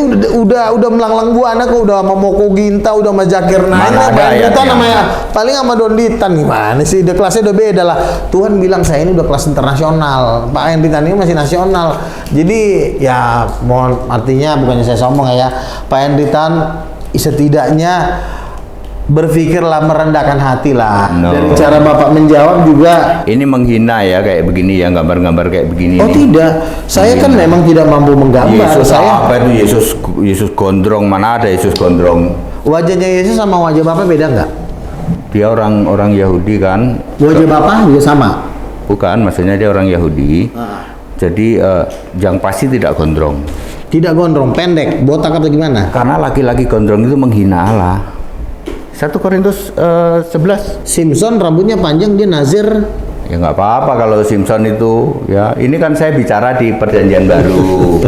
udah melanglang buana kok, udah sama Moko Ginta, udah sama Zakir Naik, Mana ada Pak Hendritan ayatnya? namanya paling sama Donditan gimana sih? Udah kelasnya udah beda lah. Tuhan bilang saya ini udah kelas internasional, Pak Hendritan ini masih nasional. Jadi ya mohon, artinya bukannya saya sombong ya, Pak Hendritan setidaknya berpikirlah, merendahkan hati lah. No. Dari cara Bapak menjawab juga. Ini menghina ya kayak begini ya, gambar-gambar kayak begini. Oh nih. tidak, saya kan memang tidak mampu menggambar. Yesus Saya apa itu Yesus gondrong, mana ada Yesus gondrong? wajahnya Yesus sama wajah Bapak beda nggak? Dia orang Yahudi kan? Wajah Bapak juga sama. Bukan, maksudnya dia orang Yahudi. Jadi yang pasti tidak gondrong. Tidak gondrong, pendek, botak atau gimana? Karena laki-laki gondrong itu menghina Allah. 1 Korintus 11. Simpson rambutnya panjang, dia nazir. Ya nggak apa-apa kalau Simpson itu ya. Ini kan saya bicara di Perjanjian Baru.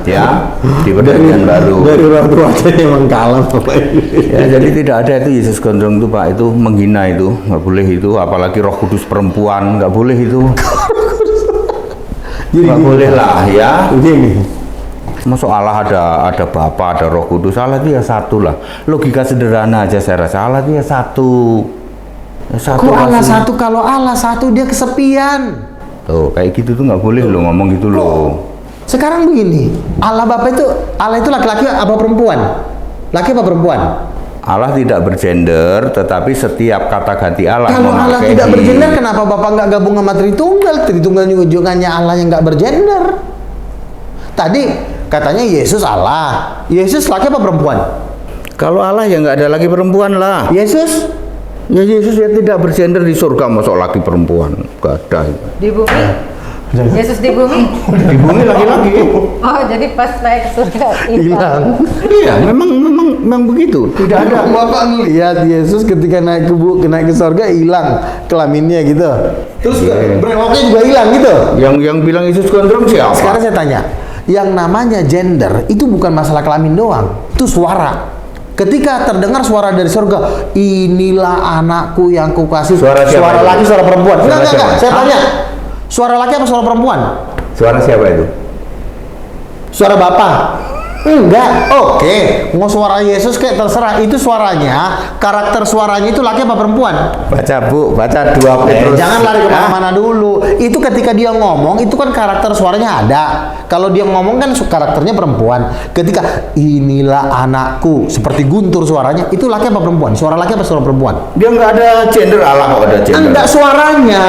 Ya, di Perjanjian Baru. Dari orang tuanya emang kalah Ya, jadi tidak ada itu Yesus gondrong itu Pak, itu menghina itu, nggak boleh itu, apalagi Roh Kudus perempuan, nggak boleh itu. Nggak boleh lah ya. Gini. Masuk Allah ada Bapa, ada Roh Kudus, Allah itu ya satu lah. Logika sederhana aja saya rasa, Allah itu ya satu. Satu Kok Allah kasih. satu, kalau Allah satu dia kesepian. Tuh, kayak gitu tuh nggak boleh lo ngomong gitu lo. Sekarang begini, Allah itu laki-laki apa perempuan? Laki apa perempuan? Allah tidak bergender, tetapi setiap kata ganti Allah. Kalau Allah memakai tidak di- bergender, kenapa Bapak nggak gabung sama Tritunggal? Tritunggal ujungannya Allah yang nggak bergender. Tadi katanya Yesus Allah. Yesus laki apa perempuan? Kalau Allah ya nggak ada lagi perempuan lah. Yesus Ya Yesus ya tidak bergender di surga, masuk laki perempuan, gak ada. Di bumi. Yesus di bumi. Di bumi laki-laki. Oh, jadi pas naik ke surga hilang. Iya, memang begitu. Tidak ada. Bapak ngelihat Yesus ketika naik ke surga hilang kelaminnya gitu. Terus brewoknya juga hilang gitu. Yang bilang Yesus gondrong siapa? Sekarang saya tanya, yang namanya gender itu bukan masalah kelamin doang, itu suara. Ketika terdengar suara dari surga, inilah anakku yang kukasih. Suara siapa Suara itu? laki, suara perempuan. Suara Enggak. siapa? Saya Hah? tanya, suara laki apa suara perempuan? Suara siapa itu? Suara Bapak? Enggak. Oke, mau suara Yesus kayak terserah. Itu suaranya, karakter suaranya itu laki apa perempuan? Baca Bu, baca 2 Petrus. Jangan lari kemana-mana dulu. Itu ketika dia ngomong, itu kan karakter suaranya ada. Kalau dia ngomong kan karakternya perempuan. Ketika inilah anakku, seperti guntur suaranya, itu laki apa perempuan? Suara laki apa suara perempuan? Dia nggak ada gender, Allah kok ada gender. Enggak suaranya.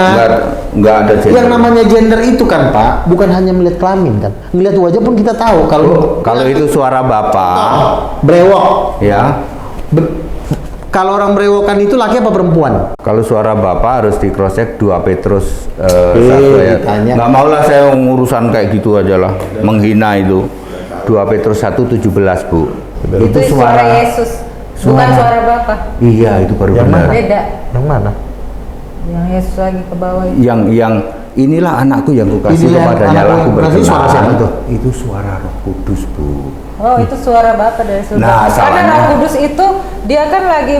Nggak ada gender. Yang namanya gender itu kan Pak, bukan hanya melihat kelamin kan. Melihat wajah pun kita tahu. Kalau itu suara Bapak, brewok. ya. Kalau orang brewokan itu laki apa perempuan? Kalau suara Bapak harus di cross check 2 Petrus 1 ayat. tanya. Nggak maulah saya urusan kayak gitu aja lah, menghina itu. 2 Petrus 1:17 Bu. Itu suara Yesus, bukan suara Bapa. Iya, itu baru Yang benar. mana? Beda. Yang mana? Yang Yesus lagi ke bawah itu. Yang inilah anakku yang kukasih Inilah kepadanya anakku lah aku yang kukasih, suara berkenan. siapa tuh? Itu suara Roh Kudus Bu. Oh, itu suara Bapa dari surga. Nah, Karena salahnya- Roh Kudus itu dia kan lagi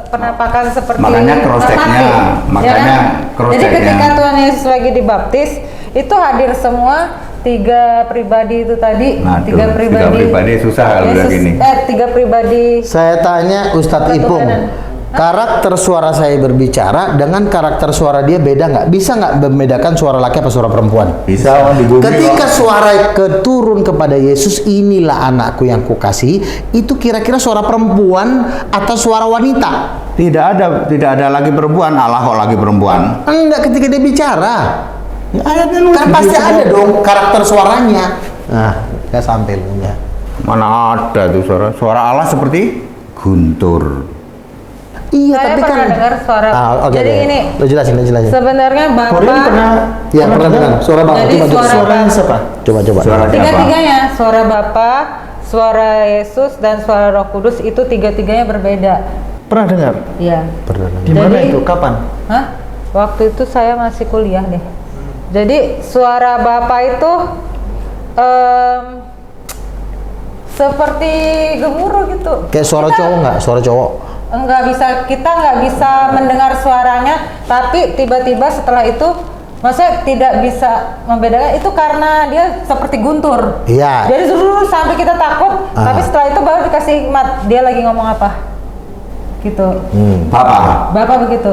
penampakan seperti Makanya cross-check-nya, mati, makanya ya kan? cross-check-nya. Jadi ketika Tuhan Yesus lagi dibaptis, itu hadir semua 3 pribadi itu tadi. Nah, tuh, 3 tiga pribadi susah kalau udah gini. 3 pribadi. Saya tanya Ustadz Ipung, karakter suara saya berbicara dengan karakter suara dia beda nggak? Bisa nggak membedakan suara laki apa suara perempuan? Bisa di Google. Ketika suara keturun kepada Yesus, inilah anakku yang kukasihi, itu kira-kira suara perempuan atau suara wanita? Tidak ada lagi perempuan, Allah kok lagi perempuan. Enggak, ketika dia bicara. Ya, ayatnya Kan pasti ada dong karakter suaranya. Nah, nggak sampai lu ya. Mana ada tuh suara Allah seperti guntur. Iya, Saya tapi pernah kan dengar suara. oke, Jadi oke. ini Lo jelasin. sebenarnya Bapa. Ya, pernah dengar suara Bapak. Jadi Coba, suara siapa? coba. Suara siapa? Tiga-tiganya, suara Bapa, suara Yesus dan suara Roh Kudus itu tiga-tiganya berbeda. Pernah dengar? Iya. Di mana Jadi- itu? Kapan? Hah? Waktu itu saya masih kuliah deh. Jadi suara Bapa itu seperti gemuruh gitu. Kayak suara cowok nggak? Suara cowok. Kita nggak bisa mendengar suaranya, tapi tiba-tiba setelah itu maksudnya tidak bisa membedakan itu karena dia seperti guntur. Iya. Jadi dulu sampai kita takut, tapi setelah itu baru dikasih hikmat dia lagi ngomong apa. Gitu. Bapak. Bapak begitu.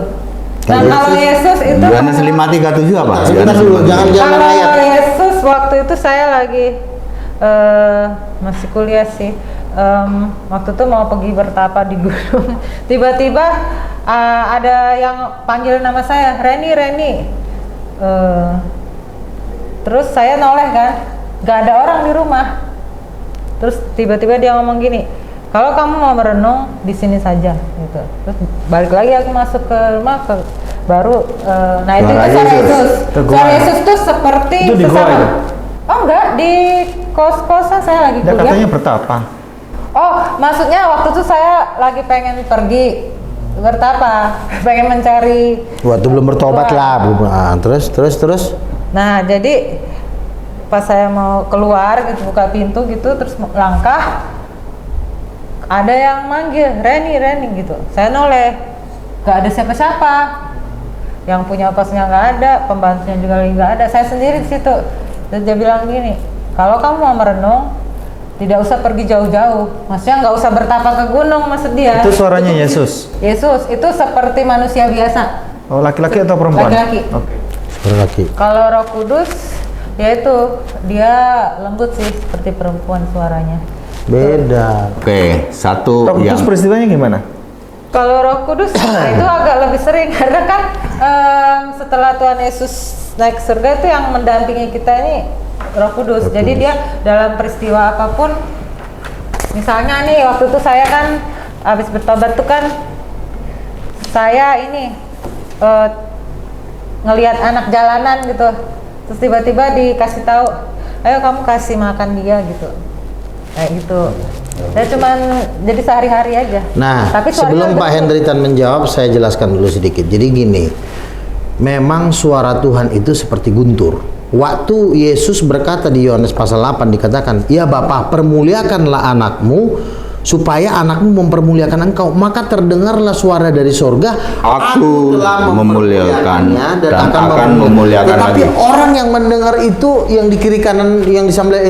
Nah, Kayak kalau Yesus itu Yohanes 5:37 apa? Sebentar dulu, jangan kalau ayat. Yesus waktu itu saya lagi masih kuliah sih. Waktu itu mau pergi bertapa di gunung. Tiba-tiba ada yang panggil nama saya, Reni. Terus saya noleh kan, gak ada orang di rumah. Terus tiba-tiba dia ngomong gini, kalau kamu mau merenung di sini saja, gitu. Terus balik lagi aku masuk ke rumah, baru nah itu Suara suara Yesus. Yesus. Itu gua. Suara Yesus tuh seperti Itu di gua sesama. itu? Oh enggak, di kos-kosan saya lagi Dia kuliah. katanya bertapa. Oh, maksudnya waktu itu saya lagi pengen pergi bertapa, pengen mencari. Waktu belum bertobat Tuhan. lah, belum. Ah, terus. Nah, jadi pas saya mau keluar gitu, buka pintu gitu, terus langkah, ada yang manggil, Reni gitu. Saya noleh, gak ada siapa-siapa. Yang punya kosnya nggak ada, pembantunya juga lagi nggak ada. Saya sendiri di situ. Dan dia bilang gini, kalau kamu mau merenung, Tidak usah pergi jauh-jauh. Maksudnya nggak usah bertapa ke gunung, maksud dia. Itu suaranya Yesus. Yesus itu seperti manusia biasa. Oh, laki-laki atau perempuan? Laki-laki. Oke. Laki. Kalau Roh Kudus, ya itu dia lembut sih seperti perempuan suaranya. Beda. Oke, satu Roh yang Kudus peristiwanya gimana? Kalau Roh Kudus itu agak lebih sering karena kan setelah Tuhan Yesus naik ke surga itu yang mendampingi kita ini Roh Kudus. Jadi dia dalam peristiwa apapun, misalnya nih waktu itu saya kan habis bertobat tuh kan saya ini ngelihat anak jalanan gitu, terus tiba-tiba dikasih tahu, ayo kamu kasih makan dia gitu, kayak gitu. Saya cuman jadi sehari-hari aja. Nah, tapi sebelum Pak Hendritan menjawab, saya jelaskan dulu sedikit. Jadi gini, memang suara Tuhan itu seperti guntur. Waktu Yesus berkata di Yohanes pasal 8 dikatakan, ya Bapa, permuliakanlah anakmu, supaya anakmu mempermuliakan engkau. Maka terdengarlah suara dari sorga, Aku telah memuliakannya dan akan memuliakan Tetapi lagi. orang yang mendengar itu, yang di kiri kanan, yang di sebelah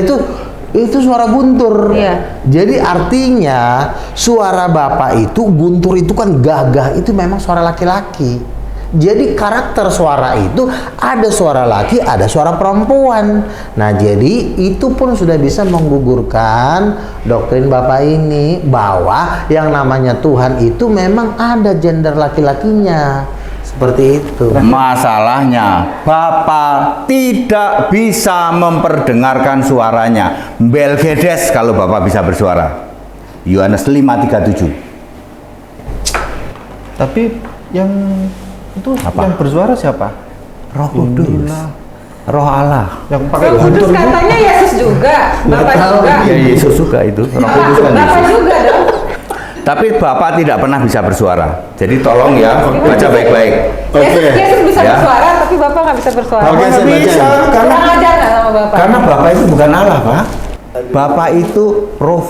itu suara guntur. Iya. Jadi artinya suara Bapak itu, guntur itu kan gagah, itu memang suara laki-laki. Jadi karakter suara itu ada suara laki, ada suara perempuan. Nah, jadi itu pun sudah bisa menggugurkan doktrin Bapak ini bahwa yang namanya Tuhan itu memang ada gender laki-lakinya. Seperti itu. Masalahnya Bapak tidak bisa memperdengarkan suaranya. Belgedes kalau Bapak bisa bersuara. Yohanes 5:37. Tapi yang itu Apa? yang bersuara siapa? Roh Kudus. Roh Allah. Yang pakai Roh Kudus guntur itu? katanya Yesus juga, Bapak juga. Ya Yesus juga itu. Roh Kudus kan Bapak Yesus. juga dong. Tapi Bapak tidak pernah bisa bersuara. Jadi tolong ya baca baik-baik. Yesus bisa Ya. bersuara, tapi Bapak nggak bisa bersuara. Oke, saya baca. Bisa, karena Kurang ajar nggak sama Bapak? karena Bapak itu bukan Allah, Pak. Bapak itu roh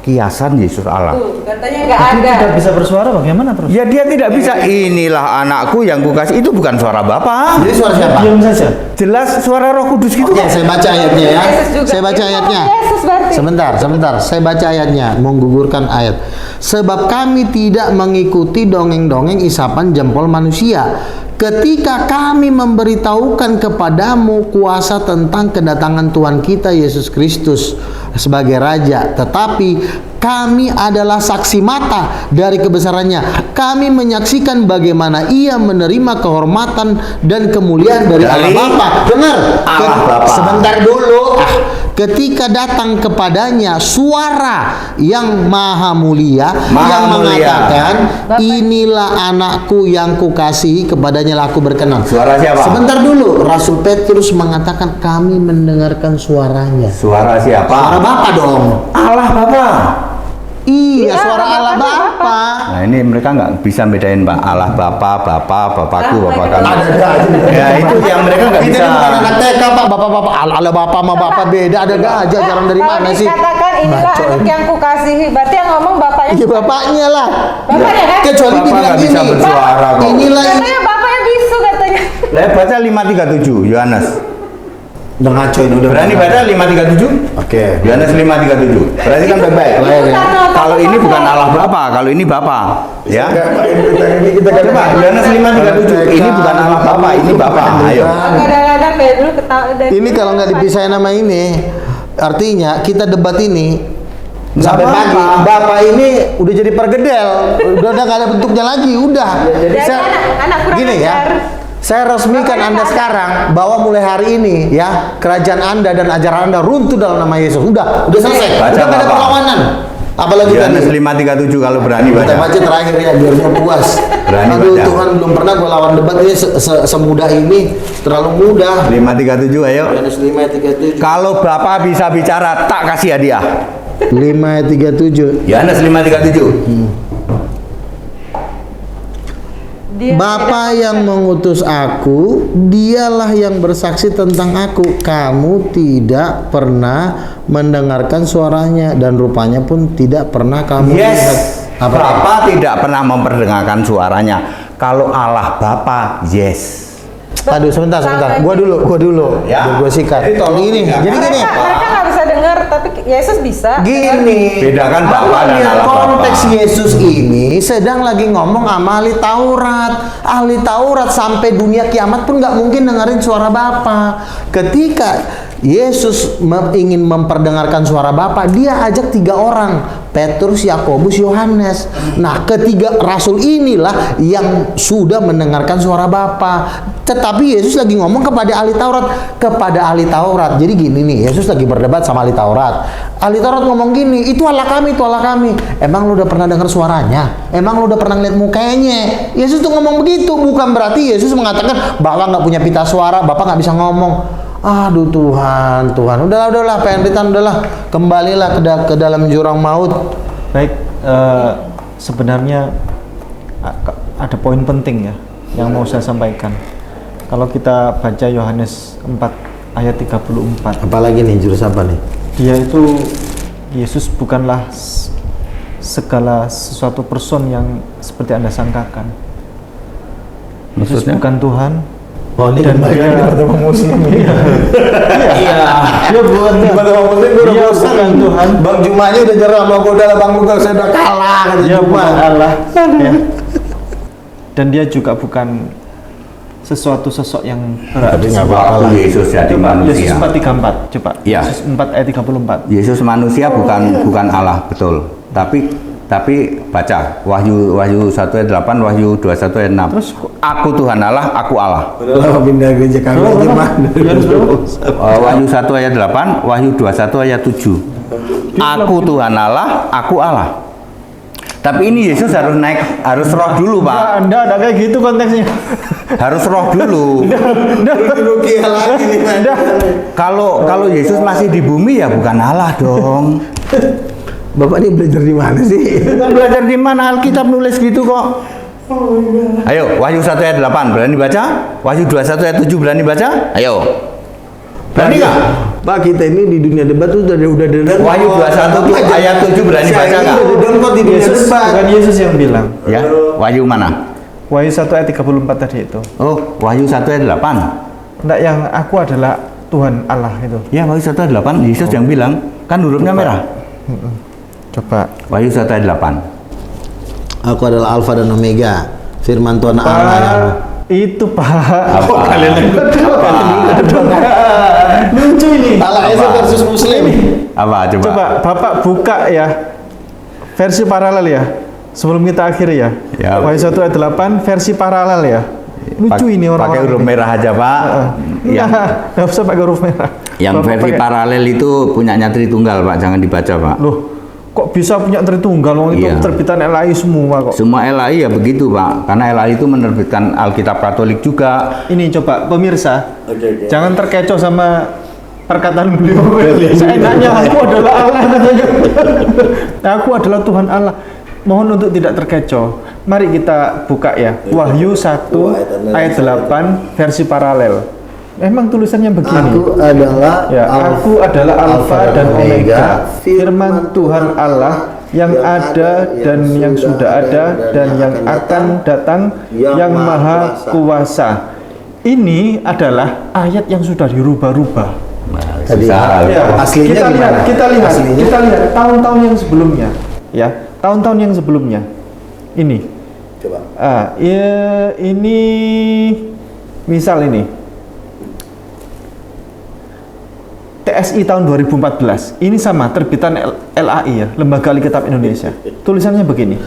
kiasan Yesus Allah. Tuh, katanya nggak Tapi ada. tidak bisa bersuara bagaimana terus? Ya dia tidak bisa. Inilah anakku yang kukasih. Itu bukan suara Bapak. Jadi suara siapa? Diam saja. Jelas suara Roh Kudus gitu. Oke, saya baca ayatnya ya. Yesus juga. Saya baca Itu ayatnya. Yesus berarti. Sebentar. Saya baca ayatnya, menggugurkan ayat. Sebab kami tidak mengikuti dongeng-dongeng isapan jempol manusia. Ketika kami memberitahukan kepadamu kuasa tentang kedatangan Tuhan kita Yesus Kristus sebagai Raja, tetapi kami adalah saksi mata dari kebesarannya. Kami menyaksikan bagaimana Ia menerima kehormatan dan kemuliaan dari Allah Dari Bapa. Dengar, Allah Bapa. sebentar dulu. Ketika datang kepadanya suara yang maha mulia Maha yang mulia. mengatakan, inilah anakku yang kukasihi, kepadanya lah aku berkenan. Suara siapa? Sebentar dulu, Rasul Petrus mengatakan kami mendengarkan suaranya. Suara siapa? Suara Bapa dong. Allah Bapa. Iya, suara Allah Bapa. Nah ini mereka nggak bisa bedain Pak. Allah Bapa, Bapakku, Bapak kamu. Ada aja. Ya itu yang mereka nggak Kita bisa. ini bukan anak TK Pak, Bapak-bapak Allah Bapa sama Bapak beda, ada aja ajaran dari mana sih? Dikatakan inilah Baca anak ini. yang kukasihi, berarti yang ngomong bapaknya. Iya bapaknya lah. Bapaknya kan? Kecuali Bapak dibilang nggak bisa gini. bersuara kok. Inilah Katanya bapaknya bisu katanya. Saya baca 5:37 Yohanes. udah ngaco ini udah. Berani baca 5:37? Oke. Yohanes 5:37. Berarti kan baik-baik. Baik, ya. Kalau ini bukan Allah Bapa, kalau ini Bapa, ya. Coba Yohanes 5:37. Ini bukan Allah Bapa, ini Bapa. Ayo. Kadang-kadang kayak dulu ketawa dari. Ini kalau nggak dipisahin nama ini, artinya kita debat ini Nggak sampai pagi. apa-apa. Bapak ini udah jadi pergedel, udah nggak ada bentuknya lagi, udah. Jadi Saya- anak kurang gini ya. ajar. Saya resmikan Anda sekarang bahwa mulai hari ini ya kerajaan Anda dan ajaran Anda runtuh dalam nama Yesus. Udah selesai. Baca, Udah nggak ada Bapak. perlawanan. Apalagi tadi. Yohanes 5:37 kalau berani Kita baca. baca terakhir ya biar dia puas. Berani Aduh baca. Tuhan, belum pernah gue lawan debat ini semudah ini, terlalu mudah. 5:37 ayo. Yohanes 5:37. Kalau Bapak bisa bicara, tak kasih hadiah. 5:37. Yohanes 5:37. Dia Bapa yang mengutus aku, dialah yang bersaksi tentang aku. Kamu tidak pernah mendengarkan suaranya dan rupanya pun tidak pernah kamu lihat. Yes. Apa? Bapak tidak pernah memperdengarkan suaranya. Kalau Allah Bapa, yes. Aduh sebentar. Gua dulu. Ya. Biar gua sikat. Jadi tolong Gini, dengarkan. jadi gini. mereka nggak bisa dengar, tapi Yesus bisa. Gini, Bedakan Bapa Allah dan lihat Allah Bapa. konteks Yesus ini sedang lagi ngomong sama ahli Taurat. Ahli Taurat sampai dunia kiamat pun nggak mungkin dengerin suara Bapa. Ketika Yesus ingin memperdengarkan suara Bapa, dia ajak 3 orang, Petrus, Yakobus, Yohanes. Nah, ketiga rasul inilah yang sudah mendengarkan suara Bapa. Tetapi Yesus lagi ngomong kepada ahli Taurat, Jadi gini nih, Yesus lagi berdebat sama ahli Taurat. Ahli Taurat ngomong gini, itu Allah kami, itu Allah kami. Emang lu udah pernah dengar suaranya? Emang lu udah pernah ngeliat mukanya? Yesus tuh ngomong begitu, bukan berarti Yesus mengatakan Bapak nggak punya pita suara, Bapak nggak bisa ngomong. Aduh Tuhan, udahlah, pendidikan udahlah, kembalilah ke dalam jurang maut. Baik, sebenarnya ada poin penting ya yang mau saya sampaikan. Kalau kita baca Yohanes 4 ayat 34. Apalagi nih, jurus apa nih? Dia itu, Yesus bukanlah segala sesuatu person yang seperti Anda sangkakan. Yesus Maksudnya? bukan Tuhan. Oh, ini Dan dia pertemuan muslim. Iya. Dia bukan Pertemuan muslim gue udah Dia bosan. bukan Tuhan. Bang Jumanya udah nyerah sama gue, udah lah Bang Luka, saya udah kalah kata Dia Juma. bukan Allah. Ya. Dan dia juga bukan sesuatu sosok yang Tapi nggak apa-apa lah. Yesus jadi Yesus manusia. 4:34, coba. Iya. Yesus 4 ayat 34. Yesus manusia bukan Allah, betul. Tapi baca Wahyu 1 ayat 8, Wahyu 21 ayat 6. Terus Aku Tuhan Allah, aku Allah. Udah lah pindah gereja kami gimana? Wahyu 1 ayat 8, Wahyu 21 ayat 7. Aku Tuhan Allah, aku Allah. Tapi ini Yesus harus roh dulu, Pak. Anda ada kayak gitu konteksnya. Harus roh dulu. Rugi lagi nih, Mas. Kalau Yesus masih di bumi ya bukan Allah dong. Bapak ini belajar di mana sih? Belajar di mana Alkitab nulis gitu kok? Ayo, Wahyu 1 ayat 8 berani baca? Wahyu 21 ayat 7 berani baca? Ayo. Berani nggak? Pak, kita ini di dunia debat tuh udah dengar. Wahyu 21 ayat 7 berani baca nggak? Udah dengar di dunia Yesus debat. bukan Yesus yang bilang. Ya, Wahyu mana? Wahyu 1 ayat 34 tadi itu. Oh, Wahyu 1 ayat 8. Enggak, yang aku adalah Tuhan Allah itu. Ya, Wahyu 1 ayat 8 Yesus yang bilang, kan hurufnya merah. Coba. Wahyu 1 ayat 8. Aku adalah Alfa dan Omega, firman Tuhan Allah yang Itu Pak. Apa? Lucu ini. Allah Yesus versus Muslim. Apa coba? Coba Bapak buka ya versi paralel ya. Sebelum kita akhiri ya. Ya. Wahyu 1 ayat 8 versi paralel ya. Lucu ini orang-orang. Pakai huruf ini. merah aja, Pak. Yang Nggak usah pakai huruf merah. Bapak versi pakai- paralel itu punyanya Tritunggal, Pak. Jangan dibaca, Pak. Loh, kok bisa punya Tritunggal? Wong itu Iya. terbitan LAI semua kok. Semua LAI ya begitu, Pak. Karena LAI itu menerbitkan Alkitab Katolik juga. Ini coba pemirsa, jangan terkecoh sama perkataan beliau. Saya nanya, aku adalah Allah katanya. Aku adalah Tuhan Allah. Mohon untuk tidak terkecoh. Mari kita buka ya. Wahyu 1 ayat 8 versi paralel. Memang tulisannya begini. Aku adalah Ya, aku adalah Alfa dan Omega, firman Tuhan Allah yang ada dan yang sudah ada dan yang akan datang, yang maha kuasa. Ini adalah ayat yang sudah dirubah-rubah. Tadi Ya, aslinya kita lihat, gimana? Aslinya? kita lihat tahun-tahun yang sebelumnya, ya, tahun-tahun yang sebelumnya. Ini, Coba. ya, ini, misal ini. TSI tahun 2014 ini sama terbitan LAI ya, Lembaga Alkitab Indonesia. Tulisannya begini,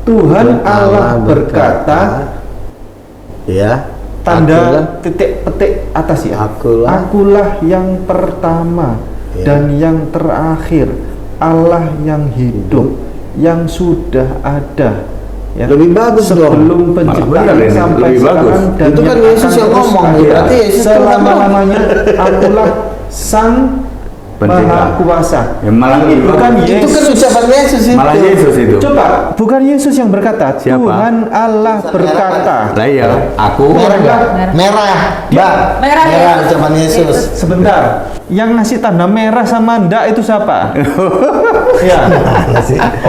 Tuhan Allah berkata, Ya. tanda titik petik atas ya, akulah yang pertama Ya. dan yang terakhir, Allah yang hidup, yang sudah ada ya, Lebih bagus dong. sebelum benar penciptaan ini, sampai lebih bagus. sekarang dan Itu kan yang Yesus akan yang terus ngomong, ada. berarti Yesus Tuhan selama-lamanya akulah Sang Pencipta. Maha Kuasa. Ya, malah Ini bukan Itu kan Yesus. ucapan Yesus itu. Malah Yesus itu. Coba, bukan Yesus yang berkata. Siapa? Tuhan Allah berkata. Lah ya, aku Merah. Mbak. Merah, Merah Yesus. ucapan Yesus. Sebentar, yang ngasih tanda merah sama ndak itu siapa? Ya,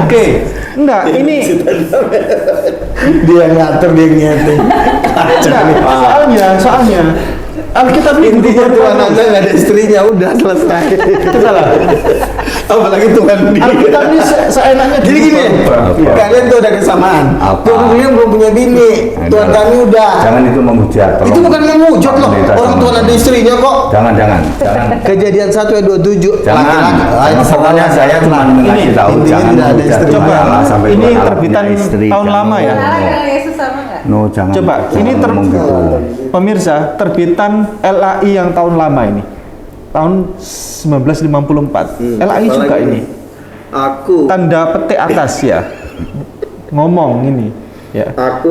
oke, enggak, ini Dia ngatur, dia ngeting. enggak, soalnya Alkitab ini Intinya Tuhan aja nggak ada istrinya, udah selesai. itu salah. Apalagi Tuhan di. Alkitab ini seenaknya Jadi gini, Apa? kalian tuh ada kesamaan. Apa? Tuhan kalian belum punya bini, Tuhan kami udah. Jangan itu menghujat. Itu bukan memujat loh. Pendeta Orang sama- Tuhan ada istrinya kok. Jangan. Kejadian 1 ayat 27. Jangan. Laki-laki. Pokoknya saya cuma mengasih tahu intinya jangan tidak ada menghujat istri. Tuhan Coba, Allah sampai ini Tuhan Allah terbitan punya istri. tahun Jangan lama ya? Salah ngomong. dengan Yesus sama nggak? No, jangan. Coba, ini jangan ngomong gitu. pemirsa, terbitan LAI yang tahun lama ini. Tahun 1954. LAI juga ini. Aku Tanda petik atas ya. Ngomong ini ya.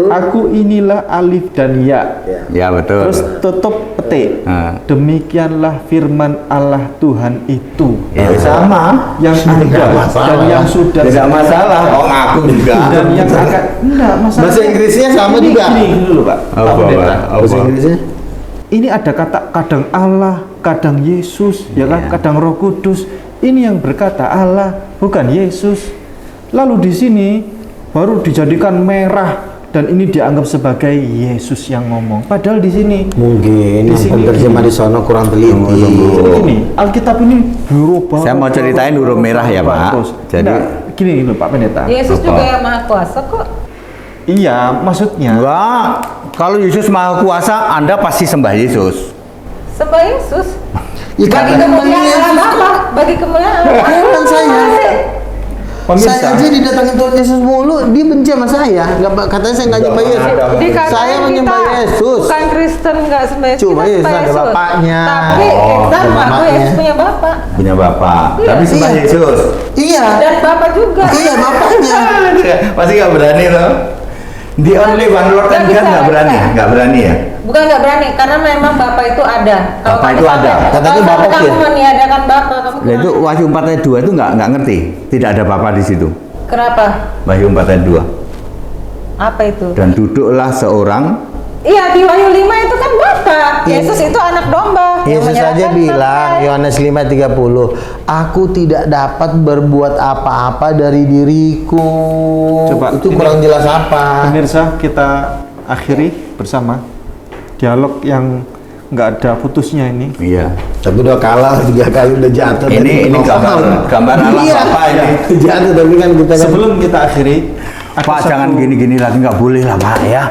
Aku inilah alif dan ya. Ya betul. Terus tutup petik. Nah. Demikianlah firman Allah Tuhan itu. Ya sama. Yang ada dan yang sudah Tidak masalah. Oh aku juga. dan yang akan enggak masalah. Bahasa Inggrisnya sama Ini juga. Gini dulu Pak. Pak Apa, Pendeta. Pak? bahasa Apa? Inggrisnya. Ini ada kata kadang Allah, kadang Yesus, ya kan? Iya. Kadang Roh Kudus. Ini yang berkata Allah, bukan Yesus. Lalu di sini baru dijadikan merah dan ini dianggap sebagai Yesus yang ngomong. Padahal di sini Mungkin Di yang sini penerjemah di sono kurang teliti. jadi gini, Alkitab ini berubah. Saya mau ceritain huruf merah ya, Pak. Jadi- Jadi gini loh Pak Pendeta. Yesus Apa? juga yang maha kuasa kok. Iya, maksudnya Enggak. Kalau Yesus Maha Kuasa, Anda pasti sembah Yesus. Sembah Yesus. Ya, Bagi karena kemuliaan apa? Bagi kemuliaan apa? Kan saya. pemirsa. Saya aja didatangin Tuhan Yesus mulu, dia benci sama saya. Nggak, katanya saya nggak nyembah Yesus. Dikatain Saya menyembah kita Yesus. bukan Kristen, nggak sembah Yesus. Cuma kita Yesus sembah ada bapaknya. Tapi Oh, sama ada aku mamanya. Yesus punya bapak Punya Bapak. Iya. Tapi sembah Iya. Yesus. Iya, dan bapak juga. iya bapaknya. Pasti nggak berani loh. The only one Lord and Nggak God bisa, nggak berani. bisa. Nggak berani ya. Bukan nggak berani, karena memang bapak itu ada. Bapak itu ada. Katanya kalau bapak kamu ya? meniadakan bapak, kamu Nah itu kenapa? Wahyu 4 ayat 2 itu nggak ngerti. Tidak ada Bapa di situ. Kenapa? Wahyu 4 ayat 2. Apa itu? Dan duduklah seorang. Iya, di Wahyu 5 itu kan bapak. Yesus itu anak domba. yang Yesus aja menyerahkan bilang, bapak. Yohanes 5:30, aku tidak dapat berbuat apa-apa dari diriku. Coba, itu ini- kurang jelas apa? Pemirsa, kita akhiri bersama dialog yang nggak ada putusnya ini. Iya. Tapi udah kalah 3 kali udah jatuh. Ini gambar Allah Iya. Bapa ini. Jatuh tapi kan kita kan. Sebelum kita akhiri, ada Pak satu- jangan gini-gini lagi, nggak boleh lah Pak ya.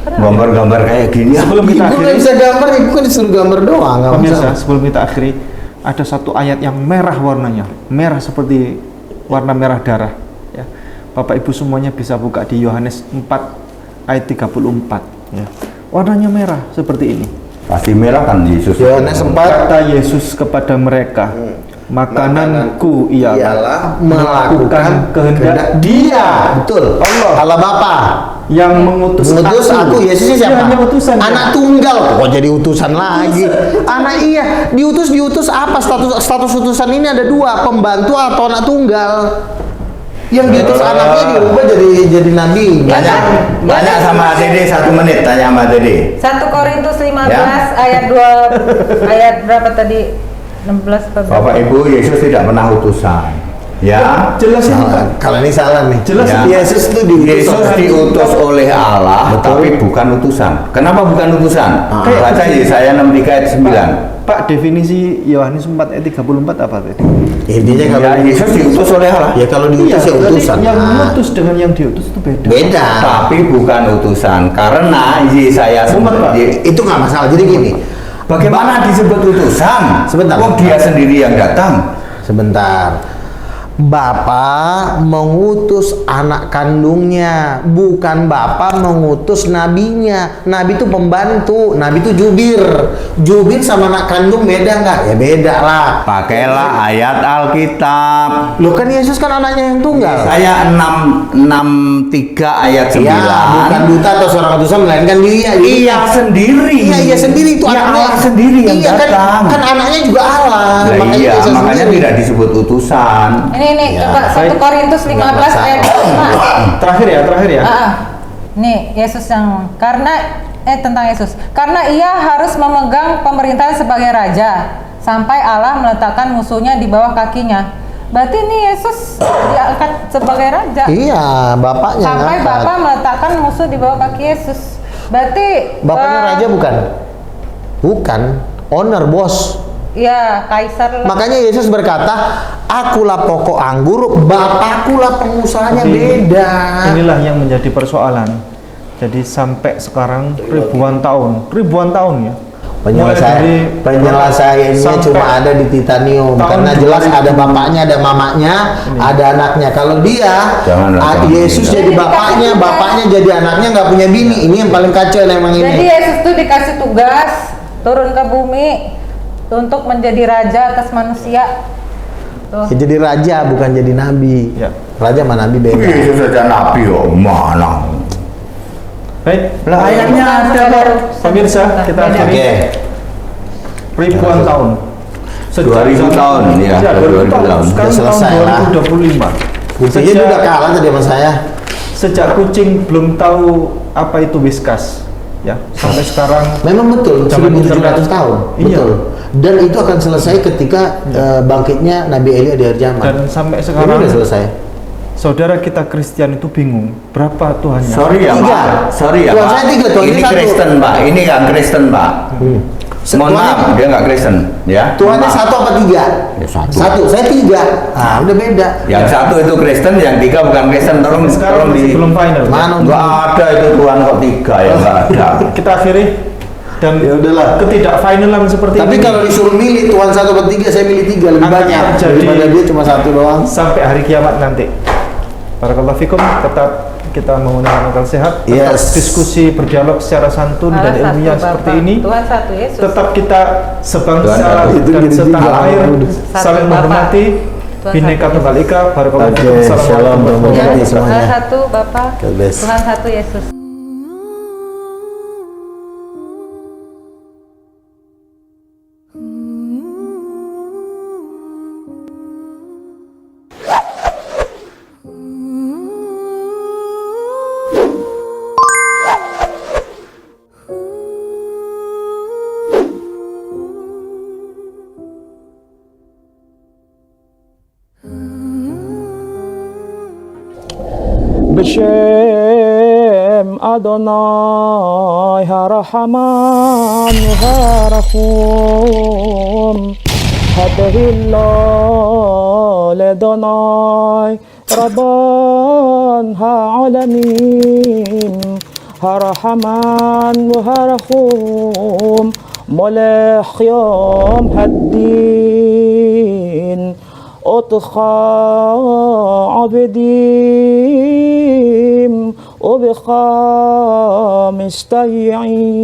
Gambar-gambar kayak gini. Sebelum kita Ibu nggak akhiri, bisa gambar, ibu kan disuruh gambar doang. Nggak pemirsa, bisa. sebelum kita akhiri, ada satu ayat yang merah warnanya, merah seperti warna merah darah. Ya, Bapak Ibu semuanya bisa buka di Yohanes 4 ayat 34. Ya, warnanya merah seperti ini. Pasti merah kan Yesus. Yohanes 4 Kata Yesus kepada mereka, makananku ialah melakukan kehendak Dia. Betul. Allah Bapa. yang mengutus aku. Yesusnya Dia siapa? hanya utusan. Anak tunggal. Kok jadi utusan lagi? Anak iya. Diutus apa? Status utusan ini ada 2, pembantu atau anak tunggal. Yang diutus anaknya dirubah jadi nabi. Tanya sama Dede 1 menit, tanya sama Dede. 1 Korintus 15 Ya. ayat 2 ayat berapa tadi? 16 apa berapa? Bapak Ibu, Yesus tidak pernah utusan. Ya. Jelas ini Salah. Pak. Kalau ini salah nih. Jelas Ya. Yesus itu diutus. Yesus diutus oleh Allah, Betul. tapi bukan utusan. Kenapa bukan utusan? Kayak Baca begini. Yesaya 63 ayat 9. Pak, definisi Yohanes 4 ayat 34 apa tadi? Intinya kalau Ya, Yesus diutus oleh Allah. ya kalau diutus ya berarti utusan. yang Nah, mengutus dengan yang diutus itu beda. beda. Tapi bukan utusan, karena Yesaya Sumpah, Pak. Itu nggak masalah. Jadi gini. Bagaimana disebut utusan? Sebentar. Kok dia sendiri yang datang? Sebentar. Bapak mengutus anak kandungnya, bukan Bapak mengutus nabinya. Nabi itu pembantu, nabi itu jubir. Jubir sama anak kandung beda nggak? Ya beda lah. Pakailah ayat Alkitab. Loh kan Yesus kan anaknya yang tunggal. Saya 63 ayat 9. Iya, bukan duta atau seorang utusan melainkan dia. Jadi Iya sendiri. Iya, iya sendiri itu Iya, anaknya. Allah sendiri yang iya, datang. Kan anaknya juga Allah. Nah, iya, Yesus makanya sendiri. tidak disebut utusan. Ini Ya, coba 1 baik. Korintus 15 Nggak ayat 5. Terakhir ya. Nih, Yesus yang tentang Yesus. Karena ia harus memegang pemerintahan sebagai raja sampai Allah meletakkan musuhnya di bawah kakinya. Berarti ini Yesus diangkat sebagai raja. Iya, bapaknya Sampai ngangkat. Bapa meletakkan musuh di bawah kaki Yesus. Berarti Bapaknya raja bukan? Bukan, owner, bos. Iya, kaisar lah. Makanya Yesus berkata, akulah pokok anggur, Bapakkulah pengusahanya. Beda. Inilah yang menjadi persoalan. Jadi sampai sekarang ribuan tahun ya. Penyelesaiannya cuma ada di titanium, karena jelas ada bapaknya, ada mamanya, ada anaknya. Kalau dia Yesus jadi bapaknya, bapaknya jadi anaknya, nggak punya bini. Ini yang paling kacau emang ini. Jadi Yesus tuh dikasih tugas turun ke bumi untuk menjadi raja atas manusia. Tuh. Ya, jadi raja bukan jadi nabi. Ya. Raja sama nabi beda. Yesus saja nabi, oh mana? Baik, Lah ayatnya ada kok. pemirsa, kita akhiri ribuan tahun. 2000 tahun, ya, 2000 tahun. Sekarang Udah selesai tahun lah. 2025. Buktinya dia udah kalah tadi sama saya. Sejak kucing belum tahu apa itu Whiskas, ya, sampai sekarang Memang betul, Zaman 1700 tahun. Iya. Betul. Dan itu akan selesai ketika bangkitnya Nabi Elia di akhir zaman. dan sampai Ini sekarang udah selesai. saudara kita Kristen itu bingung berapa Tuhannya. Sorry ya Tiga. Pak, sorry ya Tuhan Pak. saya tiga, Tuhan Ini saya satu. Kristen Pak, ini nggak Kristen Pak. Mohon maaf, dia nggak Kristen, ya. Tuhannya Maaf. satu apa tiga? Ya, satu. Satu, saya tiga. Ah, udah beda. Yang satu itu Kristen, yang tiga bukan Kristen. Tolong, Sekarang tolong masih belum final. Mana Nggak ada itu Tuhan kok tiga ya nggak ada. Kita akhiri dan Ya udahlah. ketidakfinalan seperti Tapi ini kalau disuruh milih Tuhan satu atau tiga, saya milih tiga, lebih Akan banyak terjadi daripada dia cuma satu doang. sampai hari kiamat nanti. Barakallahu fikum, tetap kita menggunakan akal sehat, tetap Yes. diskusi berdialog secara santun dan Allah ilmiah satu, seperti Bapak. ini. Tuhan satu Yesus. Tetap kita sebangsa Tuhan satu. Itu dan jadi setanah tiga. air Satu, saling Bapak. menghormati. Tuhan Bineka satu. Tunggal Ika. Barakallahu Oke, fikum. shalom, Assalamualaikum warahmatullahi Ya, berkati wabarakatuh. semuanya. Tuhan satu Bapak. God bless. Tuhan satu Yesus. B'Shem Adonai HaRahaman HaRahum Hadahillah Ledonai Rabban Ha'alamin HaRahaman HaRahum Molech Yom Haddin אותך עבדים ובך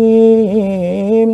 מסתייעים